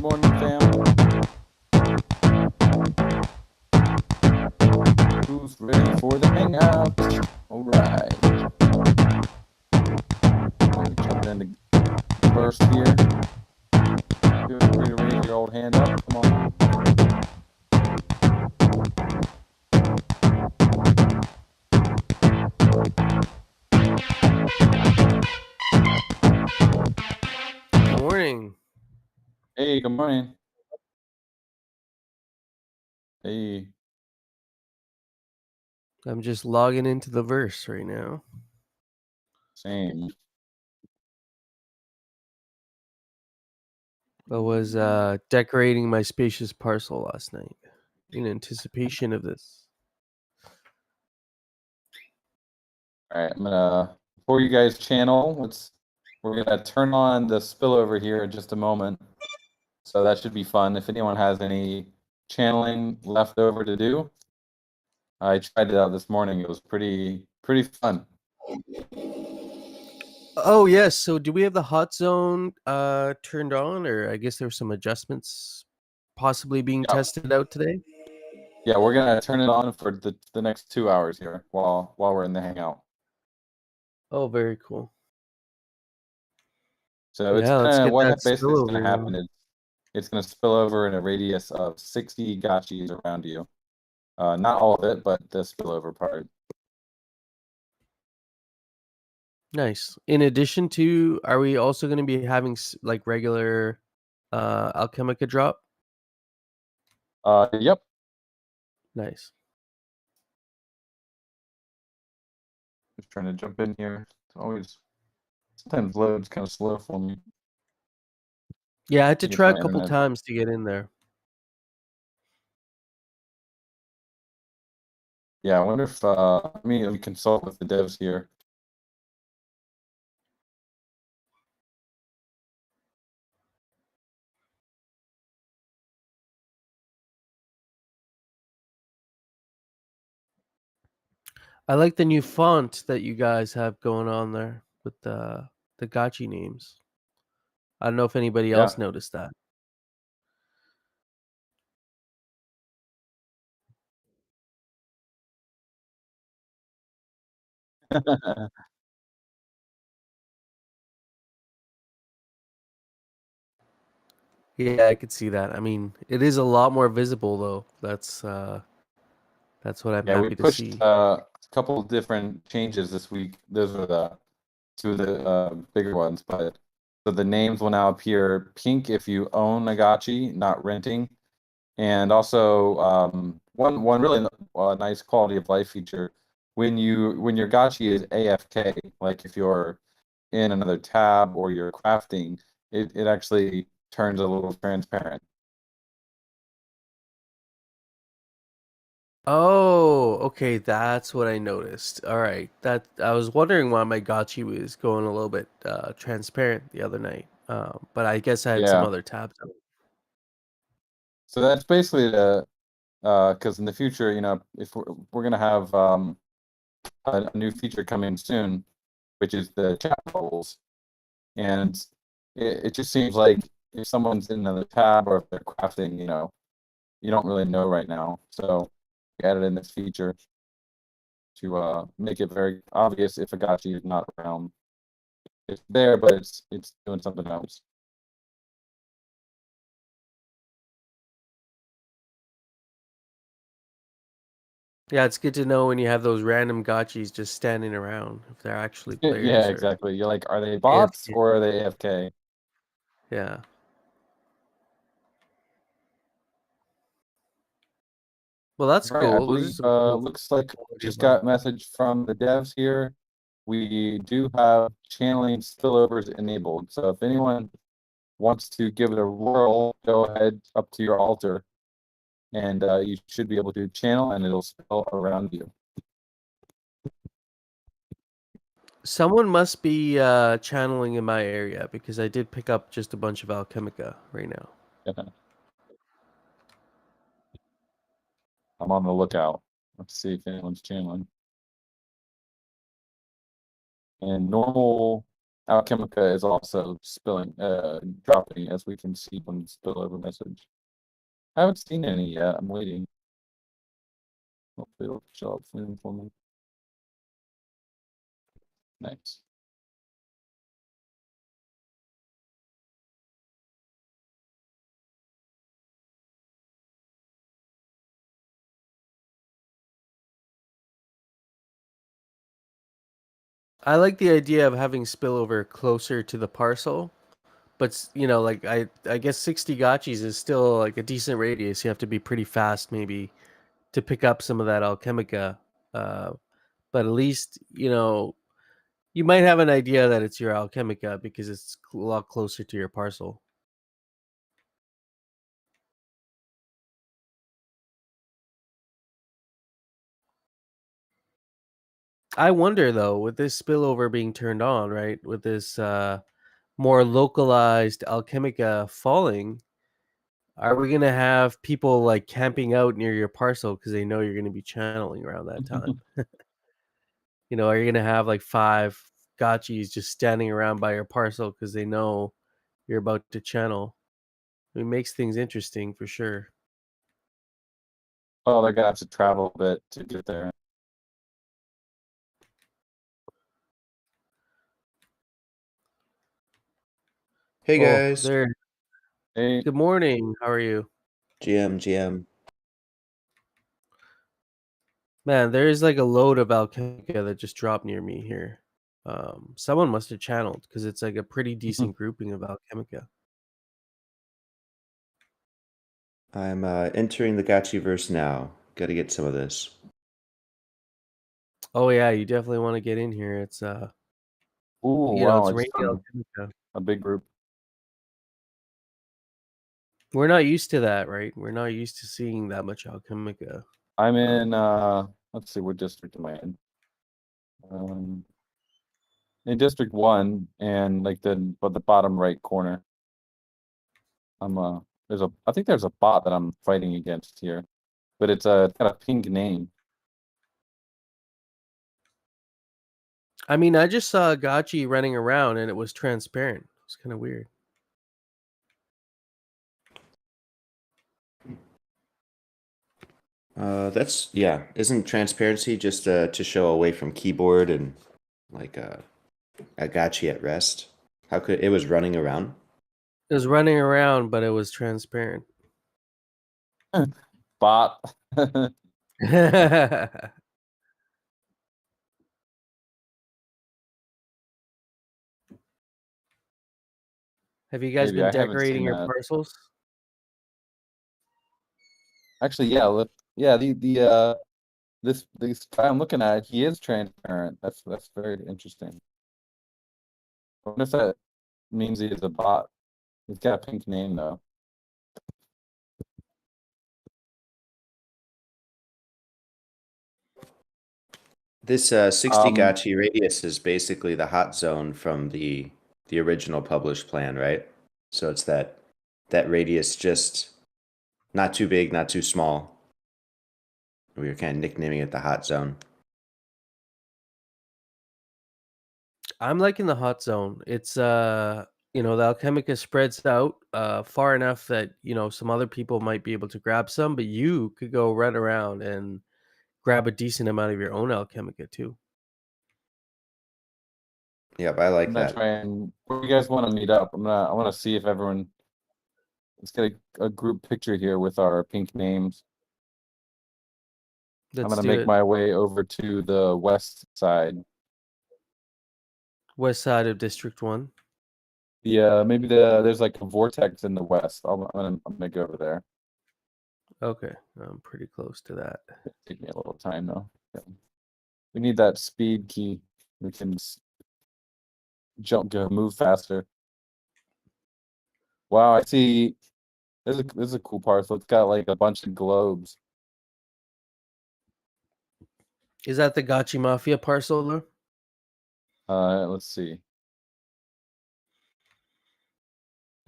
morning, fam. Who's ready for the hangout? All right. Maybe jumping into first here. Feel free to raise your old hand up. Come on. Good morning. Hey, good morning. Hey. I'm just logging into the verse right now. Same. I was decorating my spacious parcel last night in anticipation of this. All right, I'm gonna, before you guys channel, we're gonna turn on the spillover here in just a moment. So that should be fun. If anyone has any channeling left over to do, I tried it out this morning. It was pretty fun. Oh yes, so do we have the hot zone turned on, or I guess there were some adjustments possibly being Yeah. tested out today? Yeah, we're gonna turn it on for the next 2 hours here while we're in the hangout. Oh, very cool. So it's Yeah, let's gonna, get that basically is gonna spillover happen going. is it's gonna spill over in a radius of 60 gotchis around you. Not all of it, but the spillover part. Nice. In addition to, are we also going to be having like regular Alchemica drop? Yep. Nice. Just trying to jump in here. It's always sometimes loads kind of slow for me. Yeah, I had I to think it's try a my couple internet. times to get in there. Yeah, I wonder if let me consult with the devs here. I like the new font that you guys have going on there with the Gotchi names. I don't know if anybody Yeah. else noticed that. Yeah, I could see that. I mean, it is a lot more visible though. That's what I'm Yeah, we happy to pushed see. a couple of different changes this week. Those are the two of the bigger ones, but so the names will now appear pink if you own a gotchi, not renting. And also one really nice quality of life feature when your gotchi is AFK, like if you're in another tab or you're crafting, it actually turns a little transparent. Oh, okay, that's what I noticed. All right, that I was wondering why my Gotchi was going a little bit transparent the other night. But I guess I had some Yeah. other tabs open. So that's basically the because in the future, if we're gonna have a new feature coming soon, which is the chat bubbles, and it just seems like if someone's in another tab or if they're crafting, you don't really know right now. So we added in this feature to make it very obvious if a gotchi is not around. It's there, but it's doing something else. Yeah, it's good to know when you have those random Gotchis just standing around if they're actually Yeah, players or exactly. You're like, are they bots AFK. or are they AFK? Yeah. Well, that's Right, I cool. Those are believe some cool looks like quality of just life. got a message from the devs here. We do have channeling spillovers enabled. So if anyone wants to give it a whirl, go ahead up to your altar and you should be able to channel and it'll spill around you. Someone must be channeling in my area because I did pick up just a bunch of Alchemica right now. I'm on the lookout. Let's see if anyone's channeling. And normal Alchemica is also dropping, as we can see from the spillover message. I haven't seen any yet. I'm waiting. Hopefully it'll show up soon for me. Nice. I like the idea of having spillover closer to the parcel, but like I guess 60 gotchis is still like a decent radius. You have to be pretty fast maybe to pick up some of that alchemica. Uh, but at least you might have an idea that it's your alchemica because it's a lot closer to your parcel. I wonder though, with this spillover being turned on, right, with this more localized alchemica falling, are we gonna have people like camping out near your parcel because they know you're gonna be channeling around that time? Are you gonna have like 5 gotchis just standing around by your parcel because they know you're about to channel? It makes things interesting for sure. Oh, they're gonna have to travel a bit to get there. Hey Oh, guys, there. Hey, Good morning. How are you? GM. Man, there is like a load of alchemica that just dropped near me here. Someone must have channeled because it's like a pretty decent grouping of alchemica. I'm entering the Gotchiverse now. Got to get some of this. Oh yeah, you definitely want to get in here. It's ooh, wow, it's I rainy just found alchemica. a big group. We're not used to that, right? We're not used to seeing that much alchemica. I'm in, let's see, what district am I in? Um, in District 1, and like the bottom right corner. I think there's a bot that I'm fighting against here, but it's got a pink name. I mean, I just saw a gotchi running around and it was transparent. It's kind of weird. Yeah. Isn't transparency just to show away from keyboard and like a Gotchi at rest? How could it was running around? It was running around, but it was transparent. Bot. Have you guys Maybe been I haven't decorating seen your that. parcels? Actually, yeah, this guy I'm looking at, he is transparent. That's very interesting. I wonder if that means he is a bot. He's got a pink name though. This 60 Um, Gotchi radius is basically the hot zone from the original published plan, right? So it's that radius just not too big, not too small. We were kind of nicknaming it the hot zone. I'm liking the hot zone. It's the alchemica spreads out far enough that some other people might be able to grab some, but you could go run around and grab a decent amount of your own alchemica too. Yep, I I'm like gonna that. try and where you guys want to meet up. I want to see if everyone. Let's get a group picture here with our pink names. I'm Let's gonna do make it. my way over to the west side. West side of District 1. Maybe there's like a vortex in the west. I'm gonna go over there. Okay, I'm pretty close to that. Take me a little time though. Yeah. We need that speed key. We can move faster. Wow, I see. This is a cool parcel. It's got like a bunch of globes. Is that the Gotchi Mafia parcel though? Let's see.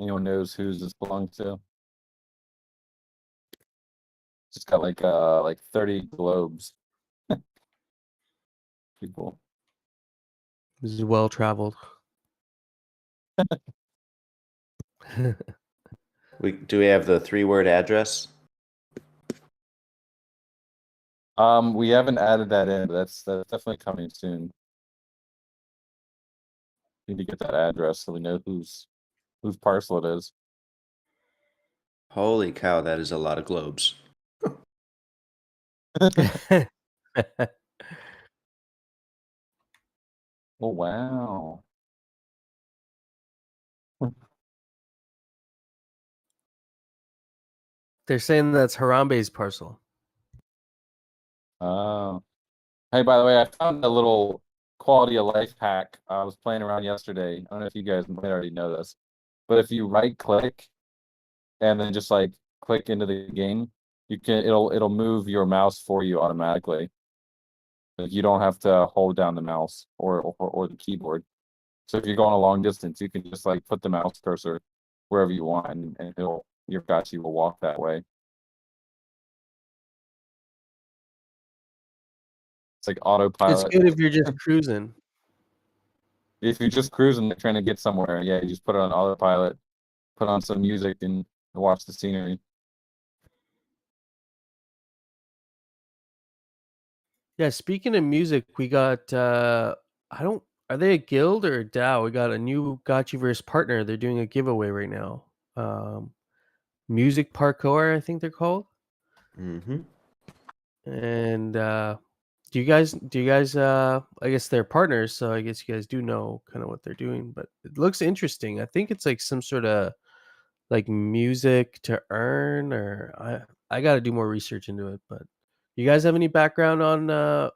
Anyone knows whose this belongs to? It's just got like 30 globes. Pretty cool. This is well traveled. Do we have the 3-word address? We haven't added that in. But that's definitely coming soon. Need to get that address so we know whose parcel it is. Holy cow, that is a lot of globes. Oh wow. They're saying that's Harambe's parcel. Oh. Hey, by the way, I found a little quality of life hack. I was playing around yesterday. I don't know if you guys might already know this, but if you right click and then just like click into the game, it'll move your mouse for you automatically. Like, you don't have to hold down the mouse or the keyboard. So if you're going a long distance, you can just like put the mouse cursor wherever you want, and your Gotchi will walk that way. It's like It's autopilot. good if you're just cruising. If you're just cruising, trying to get somewhere, yeah, you just put it on autopilot, put on some music, and watch the scenery. Yeah, speaking of music, we got are they a guild or a DAO? We got a new Gotchiverse partner. They're doing a giveaway right now. Music Parkour, I think they're called. Mm-hmm. And do you guys I guess they're partners, so I guess you guys do know kind of what they're doing, but it looks interesting. I think it's like some sort of like music to earn, or I got to do more research into it, but you guys have any background on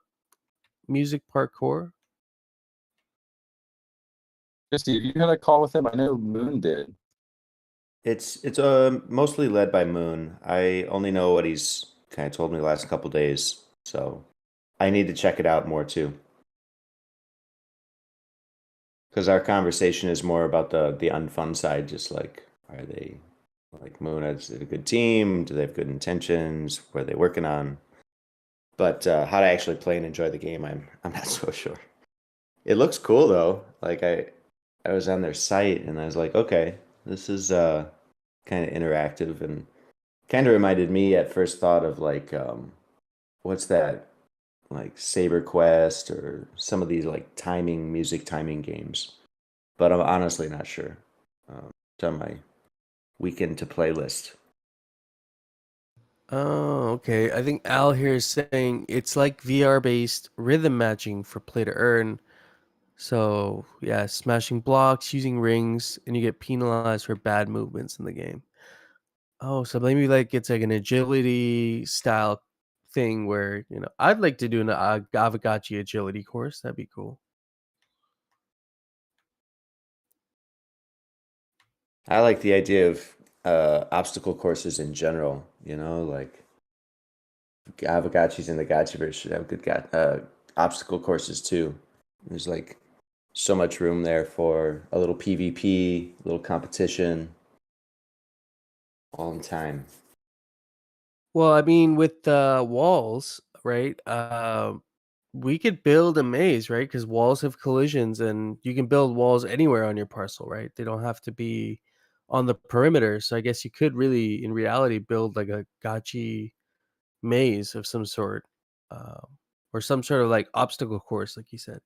music parkour? Christy, have you had a call with him? I know Moon did. It's mostly led by Moon. I only know what he's kind of told me the last couple days, so I need to check it out more too. Because our conversation is more about the unfun side, just like, are they, like, Moon, is it a good team? Do they have good intentions? What are they working on? But how to actually play and enjoy the game, I'm not so sure. It looks cool though. Like, I was on their site and I was like, okay, this is kind of interactive, and kind of reminded me at first thought of like what's that, like Saber Quest or some of these like music timing games. But I'm honestly not sure. It's on my weekend to playlist. Oh, okay. I think Al here is saying it's like VR based rhythm matching for play to earn. So, yeah, smashing blocks, using rings, and you get penalized for bad movements in the game. Oh, so maybe like it's like an agility style thing where, I'd like to do an Aavegotchi agility course. That'd be cool. I like the idea of obstacle courses in general. Like Aavegotchis and the Gotchiverse should have good obstacle courses too. There's like so much room there for a little PvP, a little competition, all in time. Well, I mean, with walls, right? We could build a maze, right? Because walls have collisions, and you can build walls anywhere on your parcel, right? They don't have to be on the perimeter. So I guess you could really, in reality, build like a gotchi maze of some sort, or some sort of like obstacle course, like you said.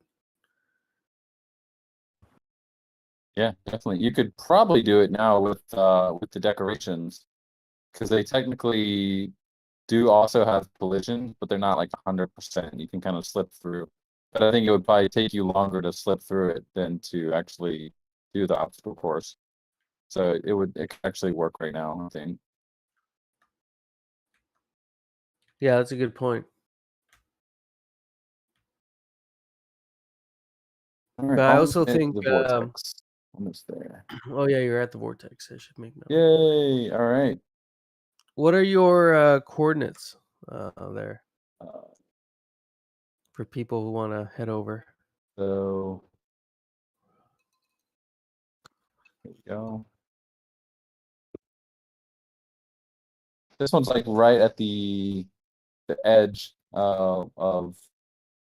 Yeah, definitely. You could probably do it now with the decorations, because they technically do also have collisions, but they're not like 100%. You can kind of slip through. But I think it would probably take you longer to slip through it than to actually do the obstacle course. So it could actually work right now, I think. Yeah, that's a good point. All right, But I almost also made it to think, the vortex. Almost there. oh yeah, you're at the vortex. I should make note. Yay! All right. What are your coordinates there Uh, for people who want to head over? so here we go. This one's like right at the edge of.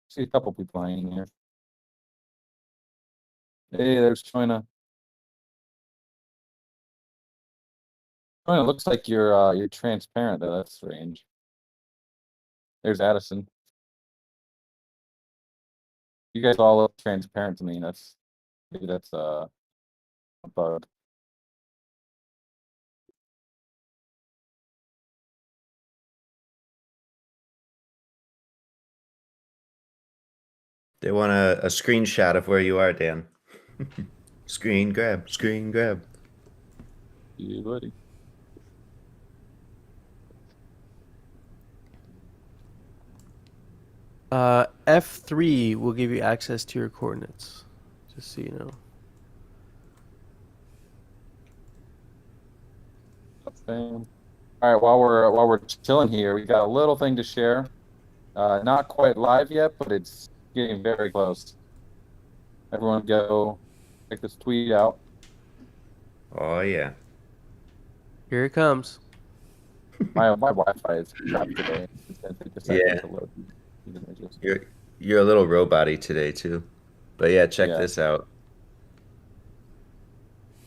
See a couple people hanging here. Hey, there's China. Oh, it looks like you're transparent though. That's strange. There's Addison. You guys all look transparent to me. Maybe that's a bug. They want a screenshot of where you are, Dan. Screen grab, screen grab. Yeah, buddy. F3 will give you access to your coordinates, just so you know. All right, while we're chilling here, we got a little thing to share. Not quite live yet, but it's getting very close. Everyone go check this tweet out. Oh yeah. Here it comes. My Wi-Fi is crap today. It's gonna take a second Yeah. to load these images. You're a little robot-y today too. But yeah, check Yeah. this out.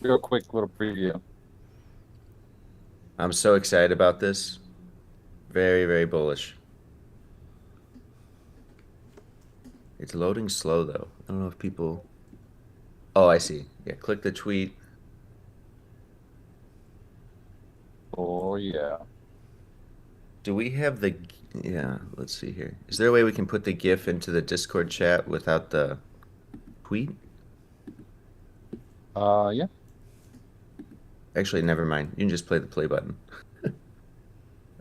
Real quick little preview. I'm so excited about this. Very, very bullish. It's loading slow though. I don't know if people. Oh, I see. Yeah, click the tweet. Oh yeah. Do we have the? Yeah, let's see here. Is there a way we can put the GIF into the Discord chat without the tweet? Yeah. Actually, never mind. You can just play the play button.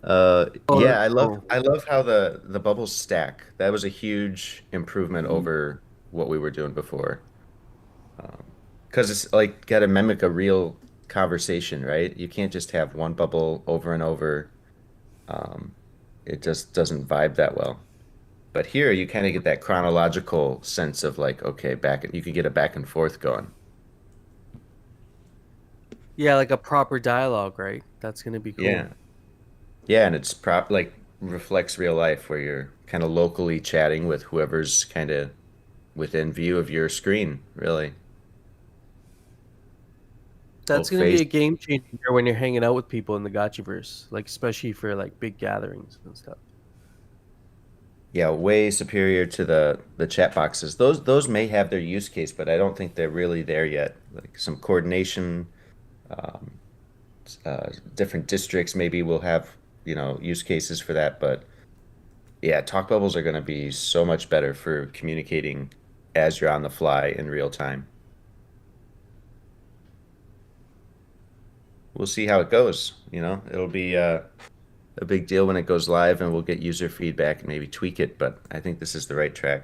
Oh, Yeah, that's cool. I love how the bubbles stack. That was a huge improvement Mhm. over what we were doing before. Because it's like got to mimic a real conversation, right? You can't just have one bubble over and over. Um, it just doesn't vibe that well. But here you kind of get that chronological sense of like, okay, you could get a back and forth going. Yeah, like a proper dialogue, right? That's gonna be cool. Yeah. Yeah, and it's like reflects real life where you're kind of locally chatting with whoever's kind of within view of your screen, really. Oh, That's gonna be face. a game changer when you're hanging out with people in the Gotchiverse, like especially for like big gatherings and stuff. Yeah, way superior to the chat boxes. Those may have their use case, but I don't think they're really there yet. Like some coordination, um, different districts maybe will have, use cases for that, but yeah, talk bubbles are going to be so much better for communicating as you're on the fly in real time. We'll see how it goes. It'll be a big deal when it goes live, and we'll get user feedback and maybe tweak it. But I think this is the right track.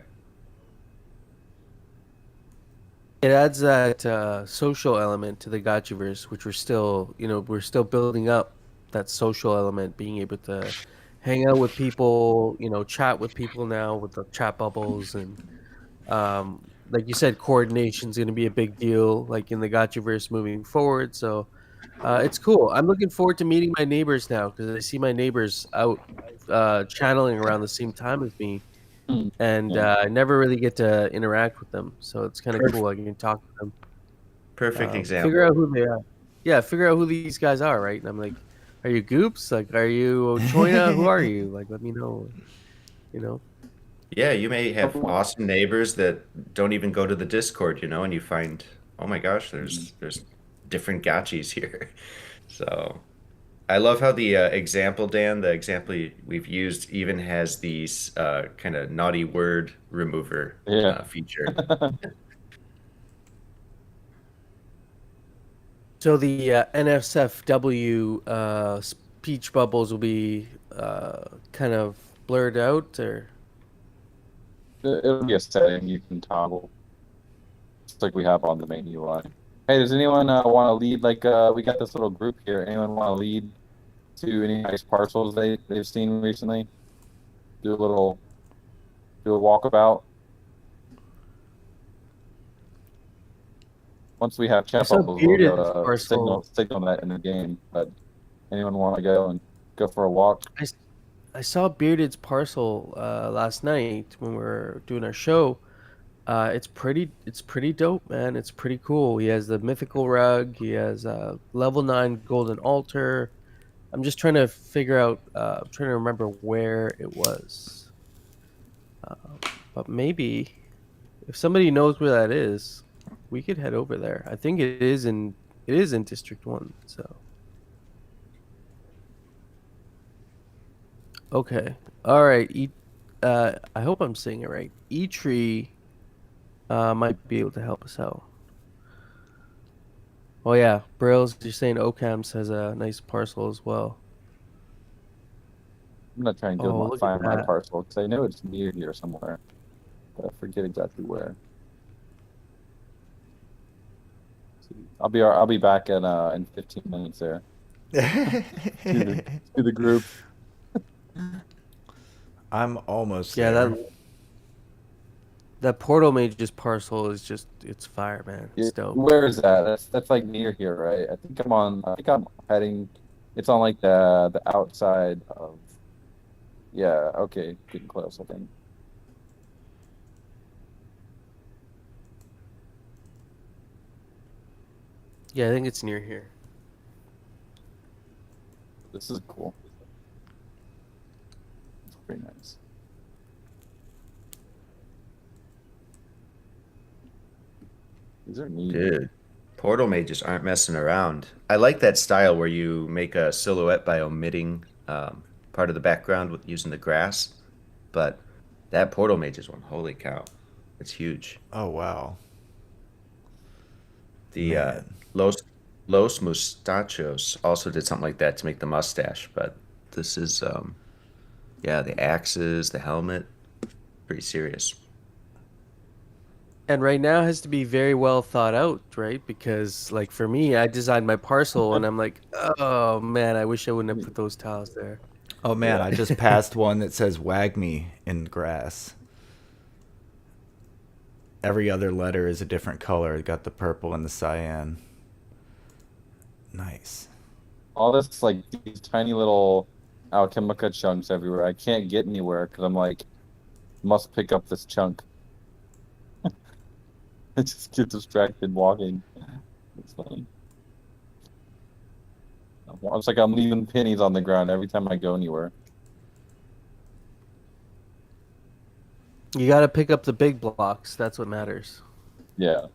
It adds that social element to the Gotchiverse, which we're still building up that social element, being able to hang out with people, chat with people now with the chat bubbles, and like you said, coordination is going to be a big deal, like in the Gotchiverse moving forward. So it's cool. I'm looking forward to meeting my neighbors now because I see my neighbors out channeling around the same time as me, Hmm. and Yeah. I never really get to interact with them. So it's kind of Perfect, cool. I can talk to them, perfect figure example. out who they are. Yeah, figure out who these guys are, right? And I'm like, are you Goops? Like, are you Choina? Who are you? Like, let me know. You know. Yeah, you may have awesome neighbors that don't even go to the Discord, and you find, oh my gosh, there's different gotchis here. So I love how the example, Dan, the example we've used, even has these kind of naughty word remover Yeah. feature. So the NSFW speech bubbles will be kind of blurred out, or It'll be a setting you can toggle. It's like we have on the main UI. Hey, does anyone want to lead? Like, we got this little group here. Anyone want to lead to any nice parcels they've seen recently? Do a little, do a walkabout. Once we have I chat saw bubbles, we'll be able Bearded's to parcel. signal that in the game. But anyone want to go for a walk? I, s- I saw Bearded's parcel last night when we were doing our show. It's pretty dope, man. It's pretty cool. He has the mythical rug. He has a level 9 golden altar. I'm just trying to figure out. I'm trying to remember where it was. But maybe if somebody knows where that is, we could head over there. I think it is in District 1. So okay, all right. I hope I'm saying it right. E-Tree might be able to help us out. Oh yeah, Brails, you're saying Ocams has a nice parcel as well. I'm gonna try and go Oh, look at find my that. parcel because I know it's near here somewhere, but I forget exactly where. I'll be back in 15 minutes there. To the group. I'm almost Yeah, there. that Portal Mage's parcel is it's fire, man. It's dope. Where is that? That's like near here, right? I think I'm heading. It's on like the outside of. Yeah. Okay. Getting close. I think. Yeah, I think it's near here. This is cool. It's pretty nice. These are neat. Dude, portal mages aren't messing around. I like that style where you make a silhouette by omitting part of the background with using the grass. But that portal mages one, holy cow, it's huge. Oh wow. The Man. Los Mustachos also did something like that to make the mustache, but this is yeah, the axes, the helmet, pretty serious. And right now has to be very well thought out, right? Because like for me, I designed my parcel and I'm like, oh man, I wish I wouldn't have put those tiles there. Oh man, Yeah. I just passed one that says "Wag me" in grass. Every other letter is a different color. It got the purple and the cyan. Nice. All this like these tiny little alchemica chunks everywhere. I can't get anywhere because I'm like, must pick up this chunk. I just get distracted walking. It's funny. It's like I'm leaving pennies on the ground every time I go anywhere. You got to pick up the big blocks. That's what matters. Yeah,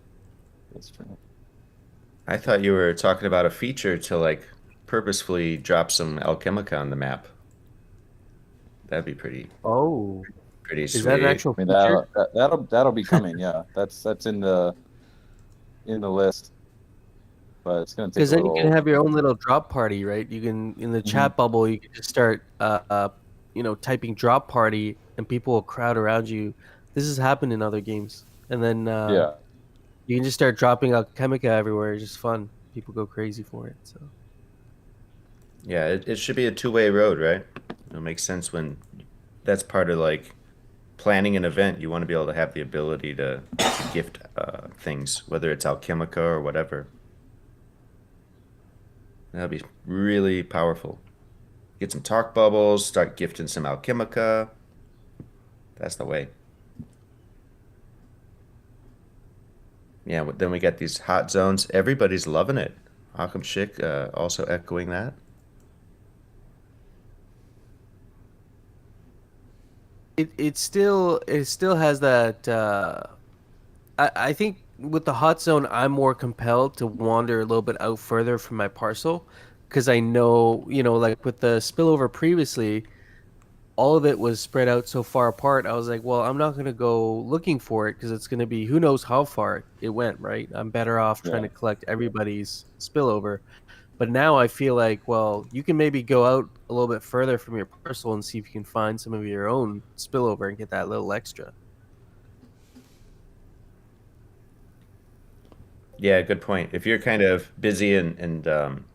that's true. I thought you were talking about a feature to like purposefully drop some Alchemica on the map. That'd be Oh, pretty is that an sweet. actual I mean feature? that'll be coming. Yeah, that's in the list, but it's gonna take Because a then you can little. have your own little drop party, right? You can in the Mhm. chat bubble, you can just start, typing drop party, and people will crowd around you. This has happened in other games, and then Yeah, you can just start dropping Alchemica everywhere. It's just fun. People go crazy for it. So Yeah, it should be a two-way road, right? It makes sense when that's part of like planning an event. You want to be able to have the ability to gift things, whether it's Alchemica or whatever. That'd be really powerful. Get some talk bubbles, start gifting some Alchemica. That's the way. Yeah, then we got these hot zones. Everybody's loving it. Akam Schick also echoing that. it still has that. I think with the hot zone, I'm more compelled to wander a little bit out further from my parcel because I know, like with the spillover previously, all of it was spread out so far apart. I was like, well, I'm not going to go looking for it because it's going to be who knows how far it went, right? I'm better off trying yeah. to collect everybody's spillover. But now I feel like, well, you can maybe go out a little bit further from your parcel and see if you can find some of your own spillover and get that little extra. Yeah, good point. If you're kind of busy and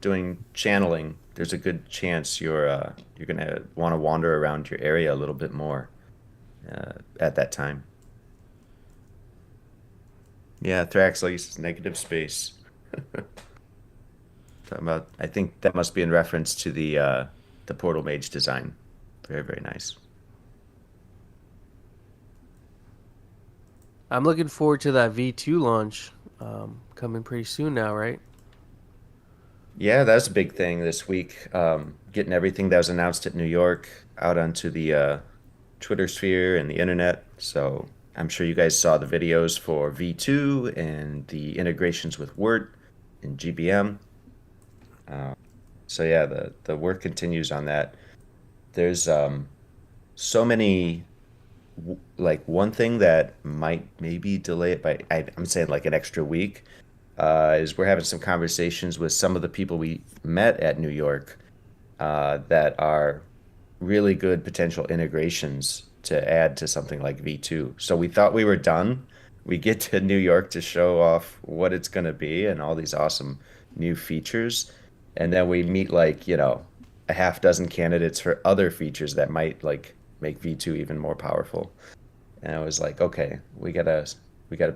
doing channeling, there's a good chance you're gonna want to wander around your area a little bit more at that time. Yeah, Thraxley's negative space. Talking about, I think that must be in reference to the Portal Mage design. Very, very nice. I'm looking forward to that V2 launch coming pretty soon now, right? Yeah, that's a big thing this week. Getting everything that was announced at New York out onto the Twitter sphere and the internet. So I'm sure you guys saw the videos for V2 and the integrations with Word and GBM. So yeah, the work continues on that. There's so many like one thing that might maybe delay it by I'm saying like an extra week is we're having some conversations with some of the people we met at New York that are really good potential integrations to add to something like V2. So we thought we were done. We get to New York to show off what it's going to be and all these awesome new features. And then we meet like, a half dozen candidates for other features that might like make V2 even more powerful. And I was like, okay, we gotta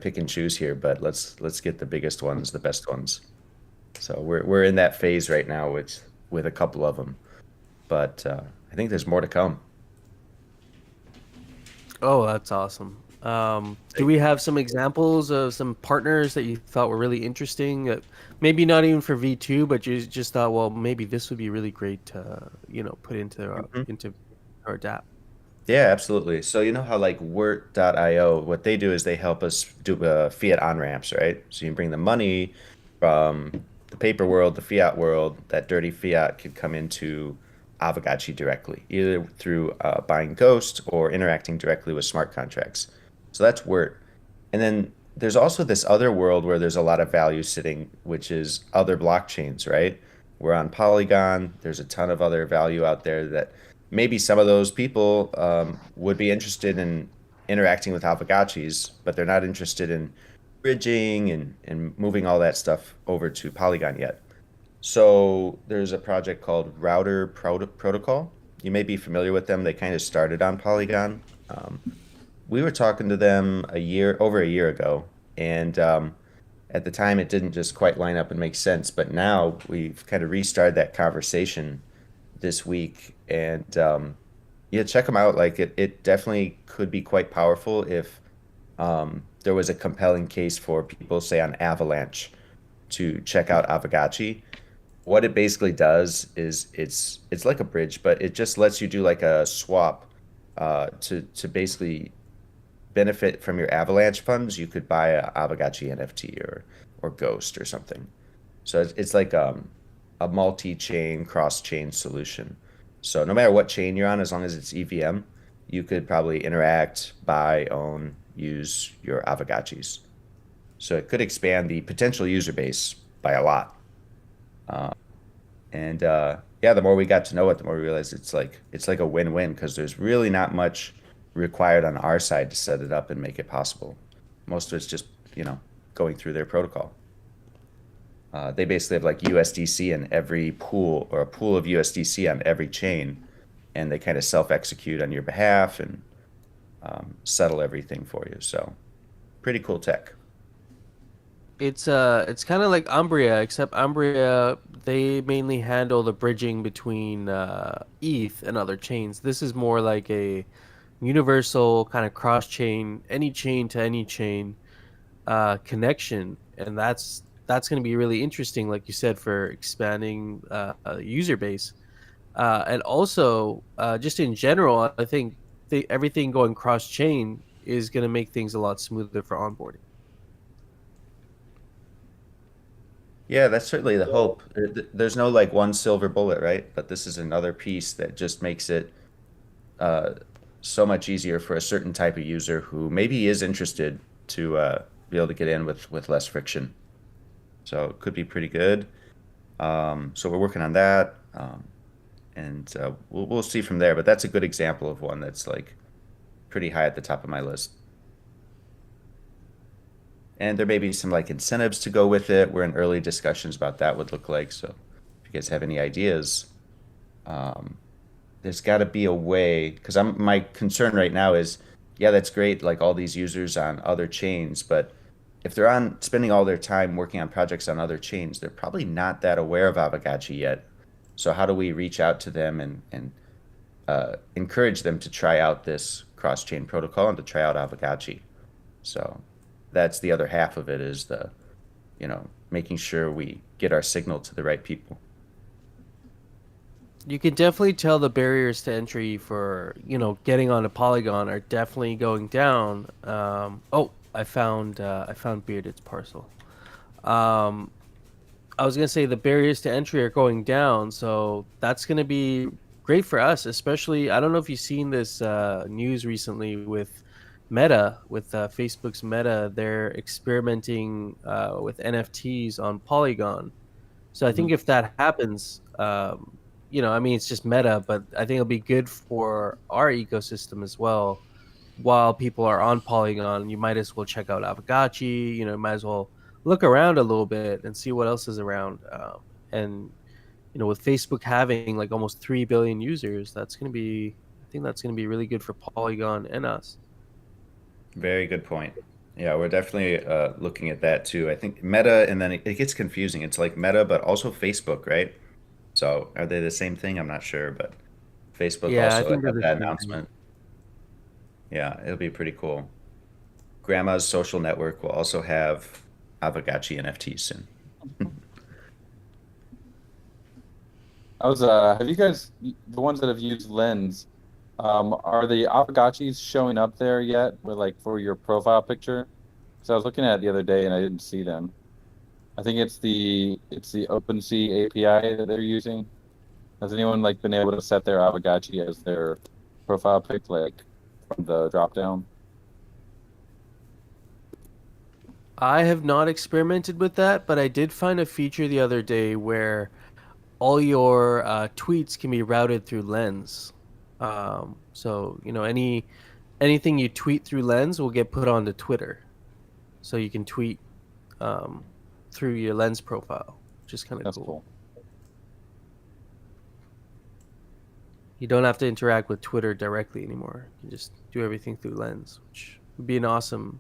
pick and choose here, but let's get the biggest ones, the best ones. So we're in that phase right now with a couple of them, but I think there's more to come. Oh, that's awesome. Do we have some examples of some partners that you thought were really interesting? Maybe not even for V2, but you just thought, well, maybe this would be really great to, put Mhm. into our DApp. Yeah, absolutely. So you know how like Wirt.io, what they do is they help us do fiat on-ramps, right? So you bring the money from the paper world, the fiat world, that dirty fiat could come into Aavegotchi directly, either through buying Ghost or interacting directly with smart contracts. So that's Wirt. And then there's also this other world where there's a lot of value sitting, which is other blockchains, right? We're on Polygon. There's a ton of other value out there that maybe some of those people would be interested in interacting with Aavegotchis, but they're not interested in bridging and moving all that stuff over to Polygon yet. So there's a project called Protocol. You may be familiar with them. They kind of started on Polygon. We were talking to them over a year ago, and at the time it didn't just quite line up and make sense. But now we've kind of restarted that conversation this week, and yeah, check them out. Like it definitely could be quite powerful if there was a compelling case for people, say on Avalanche, to check out Aavegotchi. What it basically does is it's like a bridge, but it just lets you do like a swap to basically benefit from your Avalanche funds. You could buy a Aavegotchi NFT or Ghost or something. So it's like a multi-chain, cross-chain solution. So no matter what chain you're on, as long as it's EVM, you could probably interact, buy, own, use your Aavegotchis. So it could expand the potential user base by a lot. And yeah, the more we got to know it, the more we realized it's like a win-win because there's really not much required on our side to set it up and make it possible. Most of it's just, going through their protocol. They basically have like USDC in every pool or a pool of USDC on every chain, and they kind of self-execute on your behalf and settle everything for you. So pretty cool tech. It's kind of like Umbria, except Umbria they mainly handle the bridging between ETH and other chains. This is more like a universal kind of cross chain, any chain to any chain connection, and that's going to be really interesting, like you said, for expanding user base, and also just in general. I think everything going cross chain is going to make things a lot smoother for onboarding. Yeah, that's certainly the hope. There's no like one silver bullet, right? But this is another piece that just makes it uh, so much easier for a certain type of user who maybe is interested to be able to get in with less friction. So it could be pretty good. So we're working on that, and we'll see from there. But that's a good example of one that's like pretty high at the top of my list. And there may be some like incentives to go with it. We're in early discussions about that would look like. So if you guys have any ideas, um, there's got to be a way because my concern right now is, yeah, that's great, like all these users on other chains, but if they're on spending all their time working on projects on other chains, they're probably not that aware of Aavegotchi yet. So how do we reach out to them and encourage them to try out this cross-chain protocol and to try out Aavegotchi? So that's the other half of it, is the, making sure we get our signal to the right people. You can definitely tell the barriers to entry for getting on a Polygon are definitely going down. Oh, I found Bearded's parcel. I was gonna say the barriers to entry are going down, so that's gonna be great for us. Especially, I don't know if you've seen this news recently with Meta, with Facebook's Meta. They're experimenting with NFTs on Polygon. So I think if that happens, I mean, it's just Meta, but I think it'll be good for our ecosystem as well. While people are on Polygon, you might as well check out Aavegotchi. Might as well look around a little bit and see what else is around. And with Facebook having like almost 3 billion users, I think that's gonna be really good for Polygon and us. Very good point. Yeah, we're definitely looking at that too. I think Meta, and then it gets confusing. It's like Meta, but also Facebook, right? So are they the same thing? I'm not sure, but Facebook Yeah, I also think they're had the that same thing. announcement. Yeah, it'll be pretty cool. Grandma's social network will also have Aavegotchi NFTs soon. Have you guys, the ones that have used Lens, are the Aavegotchis showing up there yet with like for your profile picture? So I was looking at it the other day and I didn't see them. I think it's the OpenSea API that they're using. Has anyone like been able to set their Aavegotchi as their profile pic like from the drop down? I have not experimented with that, but I did find a feature the other day where all your tweets can be routed through Lens. So anything you tweet through Lens will get put onto Twitter, so you can tweet through your Lens profile, which is kind of That's cool. cool. You don't have to interact with Twitter directly anymore. You can just do everything through Lens, which would be an awesome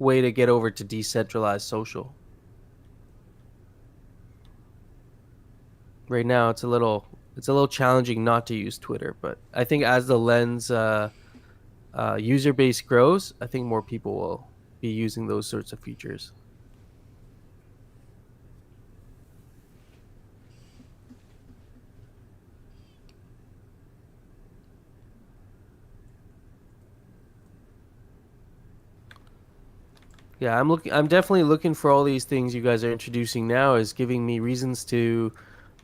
way to get over to decentralized social. Right now, it's a little challenging not to use Twitter, but I think as the Lens user base grows, I think more people will be using those sorts of features. Yeah, I'm definitely looking for all these things you guys are introducing now is giving me reasons to,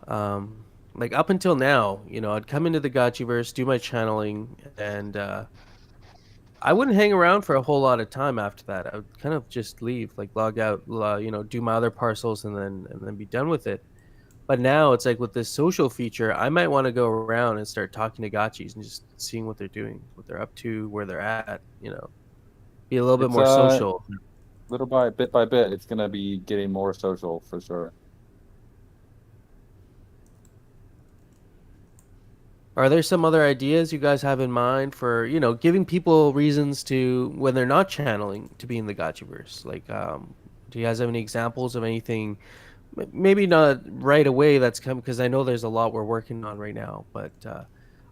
like up until now, I'd come into the Gotchiverse, do my channeling, and I wouldn't hang around for a whole lot of time after that. I would kind of just leave, like log out, do my other parcels, and then be done with it. But now it's like with this social feature, I might want to go around and start talking to Gotchis and just seeing what they're doing, what they're up to, where they're at. Be a little bit It's more social. bit by bit, it's gonna be getting more social for sure. Are there some other ideas you guys have in mind for, giving people reasons to, when they're not channeling, to be in the Gotchiverse? Like, do you guys have any examples of anything, maybe not right away that's come, because I know there's a lot we're working on right now, but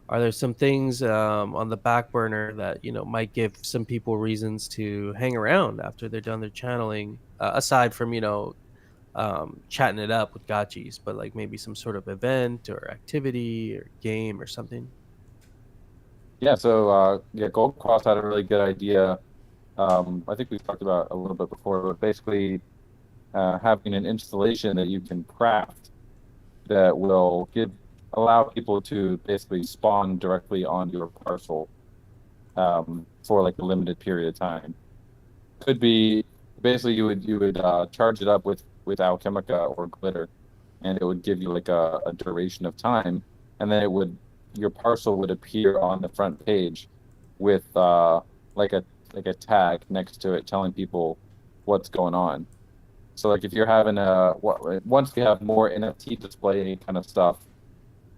are there some things on the back burner that, might give some people reasons to hang around after they're done their channeling, aside from, chatting it up with gotchis, but like maybe some sort of event or activity or game or something? Yeah, so Gold Cross had a really good idea. I think we've talked about a little bit before, but basically having an installation that you can craft that will allow people to basically spawn directly on your parcel for like a limited period of time. Could be basically you would charge it up with Alchemica or glitter, and it would give you like a duration of time, and then your parcel would appear on the front page with like a tag next to it telling people what's going on. So like if you're having once you have more NFT display kind of stuff,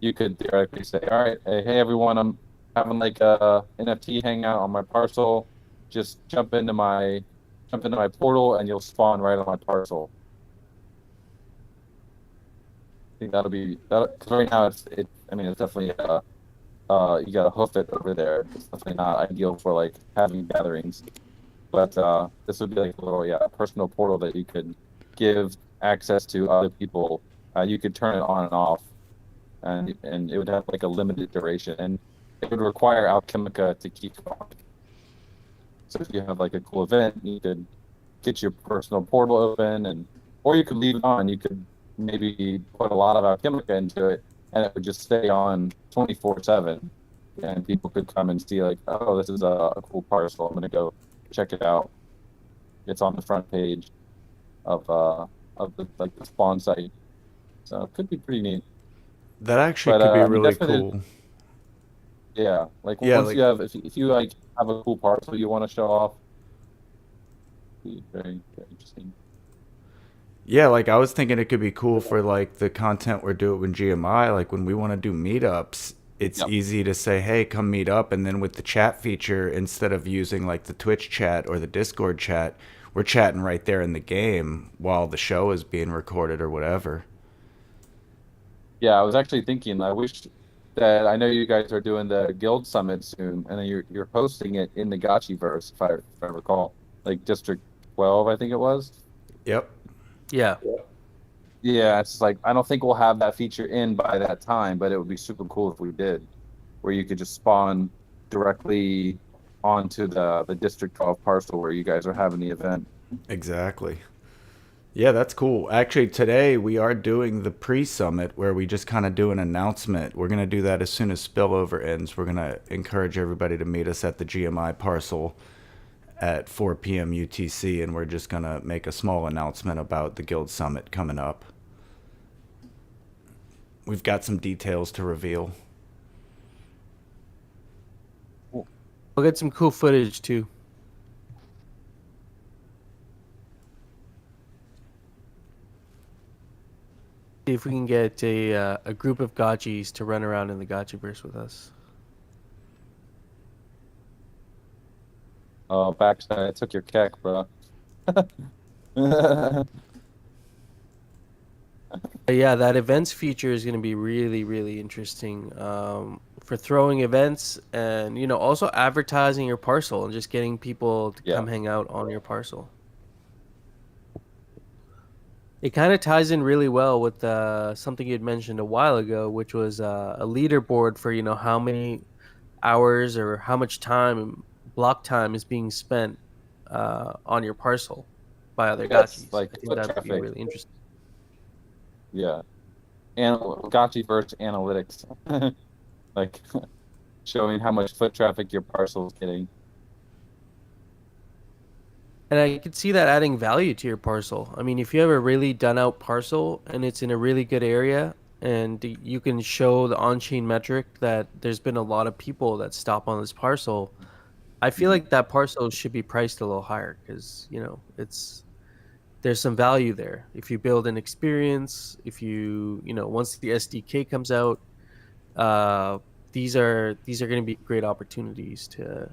you could theoretically say, all right, hey everyone, I'm having like a NFT hangout on my parcel. Just jump into my portal and you'll spawn right on my parcel. I think that'll be that because right now I mean it's definitely you gotta hoof it over there. It's definitely not ideal for like having gatherings. But this would be like a little, yeah, personal portal that you could give access to other people. You could turn it on and off, and it would have like a limited duration, and it would require Alchemica to keep going. So if you have like a cool event, you could get your personal portal open, and or you could leave it on. You could maybe put a lot of Alchemica into it, and it would just stay on 24/7, and people could come and see like, oh, this is a cool parcel. I'm gonna go check it out. It's on the front page of the like the spawn site, so it could be pretty neat. That actually But could be I mean, really definitely, cool. yeah. Like Yeah, once like you have, if you like have a cool parcel you want to show off, be very very interesting. yeah, like I was thinking it could be cool for like the content we're doing with GMI. Like when we want to do meetups, it's Yep. easy to say, "Hey, come meet up," and then with the chat feature, instead of using like the Twitch chat or the Discord chat, we're chatting right there in the game while the show is being recorded or whatever. Yeah, I was actually thinking, I wish that I know you guys are doing the guild summit soon, and then you're hosting it in the Gotchiverse, if I recall, like District 12, I think it was. Yep. Yeah. Yeah, it's just like I don't think we'll have that feature in by that time, but it would be super cool if we did, where you could just spawn directly onto the District 12 parcel where you guys are having the event. Exactly. Yeah, that's cool. Actually, today we are doing the pre-summit where we just kind of do an announcement. We're going to do that as soon as spillover ends. We're going to encourage everybody to meet us at the GMI parcel at 4 p.m. UTC, and we're just going to make a small announcement about the Guild Summit coming up. We've got some details to reveal. We'll get some cool footage too. See if we can get a group of Gotchis to run around in the Gotchiverse with us. Oh, backside, I took your keck, bro. But yeah, that events feature is going to be really, really interesting for throwing events and, you know, also advertising your parcel and just getting people to Yeah. come hang out on your parcel. It kind of ties in really well with something you'd mentioned a while ago, which was a leaderboard for, you know, how many hours or how much time, block time is being spent on your parcel by other Yes, gotchis. like I think foot that would be traffic. really interesting. Yeah. And Gotchiverse analytics, like showing how much foot traffic your parcel is getting. And I could see that adding value to your parcel. I mean, if you have a really done out parcel and it's in a really good area and you can show the on-chain metric that there's been a lot of people that stop on this parcel, I feel like that parcel should be priced a little higher because, you know, there's some value there. If you build an experience, if you know, once the SDK comes out, these are going to be great opportunities to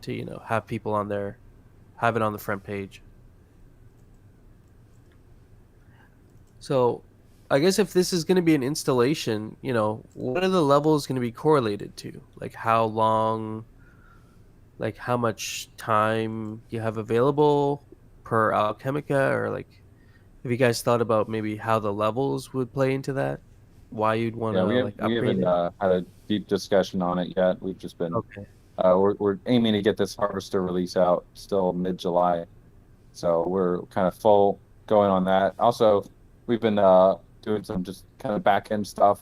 you know, have people on there, have it on the front page. So I guess if this is going to be an installation, you know, what are the levels going to be correlated to? Like how long, like how much time you have available per Alchemica, or like have you guys thought about maybe how the levels would play into that? Why you'd want Yeah, to like we upgrade haven't it? had a deep discussion on it yet. We've just been Okay. we're aiming to get this harvester release out still mid-July. So we're kind of full going on that. Also, we've been doing some just kind of back end stuff.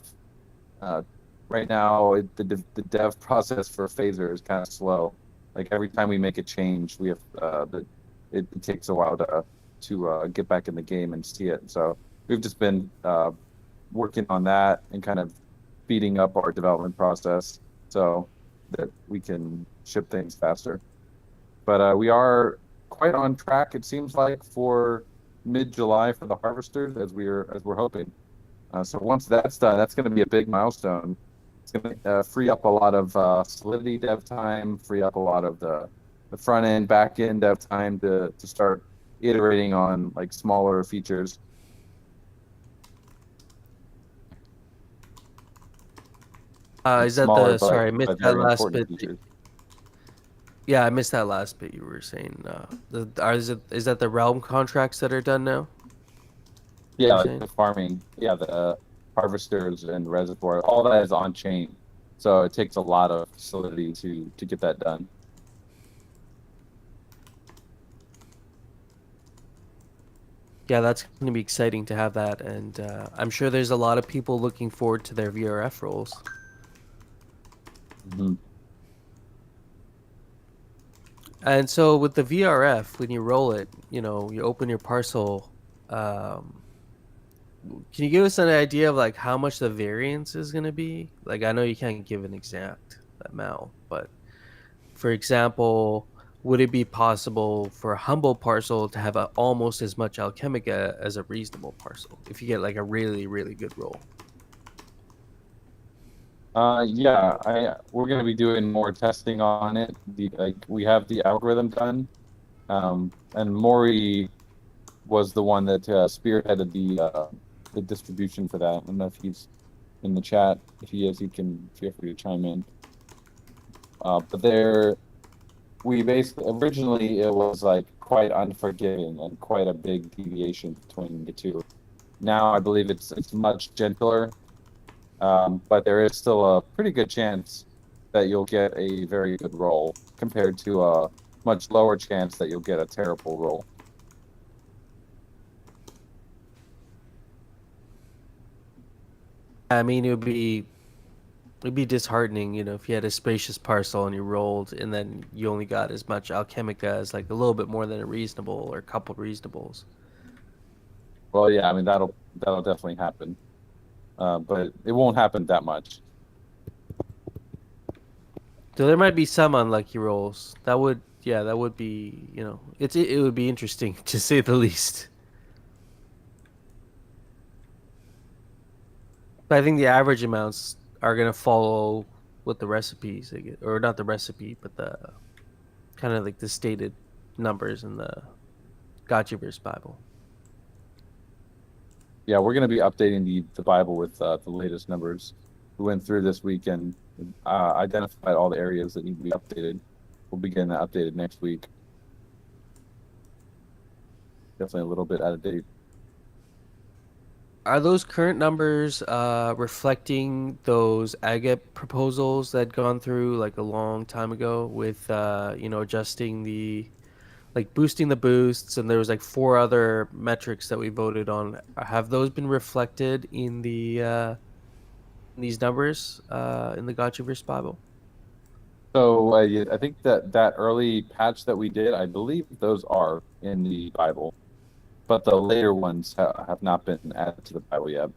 Uh, right now, the dev process for Phaser is kind of slow. Like every time we make a change, we have it takes a while to get back in the game and see it. So we've just been working on that and kind of speeding up our development process so that we can ship things faster. But we are quite on track, it seems like, for mid-July for the harvesters, as we're hoping. So once that's done, that's going to be a big milestone. It's going to free up a lot of Solidity dev time, free up a lot of the front end, back end dev time to start iterating on like smaller features. Is that smaller the sorry? I missed but that very last important bit. features. Yeah, I missed that last bit you were saying. Is that the realm contracts that are done now? Yeah, You're like saying? the farming, yeah, the harvesters and reservoir, all that is on chain. So it takes a lot of facility to get that done. Yeah, that's going to be exciting to have that, and I'm sure there's a lot of people looking forward to their VRF rolls. Mhm. And so with the VRF, when you roll it, you open your parcel. Um, can you give us an idea of like how much the variance is going to be? Like, I know you can't give an exact amount, but for example, would it be possible for a humble parcel to have almost as much alchemica as a reasonable parcel if you get like a really, really good roll? Yeah, we're gonna be doing more testing on it. We have the algorithm done. And Maury was the one that spearheaded the distribution for that. I don't know if he's in the chat. If he is, he can feel free to chime in. But we basically originally it was like quite unforgiving and quite a big deviation between the two. Now I believe it's much gentler, but there is still a pretty good chance that you'll get a very good roll compared to a much lower chance that you'll get a terrible roll. I mean, it'd be disheartening, if you had a spacious parcel and you rolled and then you only got as much alchemica as like a little bit more than a reasonable or a couple reasonables. Well, yeah, I mean that'll definitely happen, but it won't happen that much. So there might be some unlucky rolls. That would be, it would be interesting to say the least. But I think the average amounts are gonna follow what the recipes they get, or not the recipe, but the kind of like the stated numbers in the Gotchiverse Bible. Yeah, we're going to be updating the Bible with the latest numbers. We went through this week and identified all the areas that need to be updated. We'll be getting that updated next week. Definitely a little bit out of date. Are those current numbers reflecting those agate proposals that had gone through like a long time ago with adjusting like boosting the boosts, and there was like four other metrics that we voted on? Have those been reflected in these numbers in the Gotchiverse Bible? So yeah, I think that early patch that we did, I believe those are in the Bible, but the later ones have not been added to the Bible yet.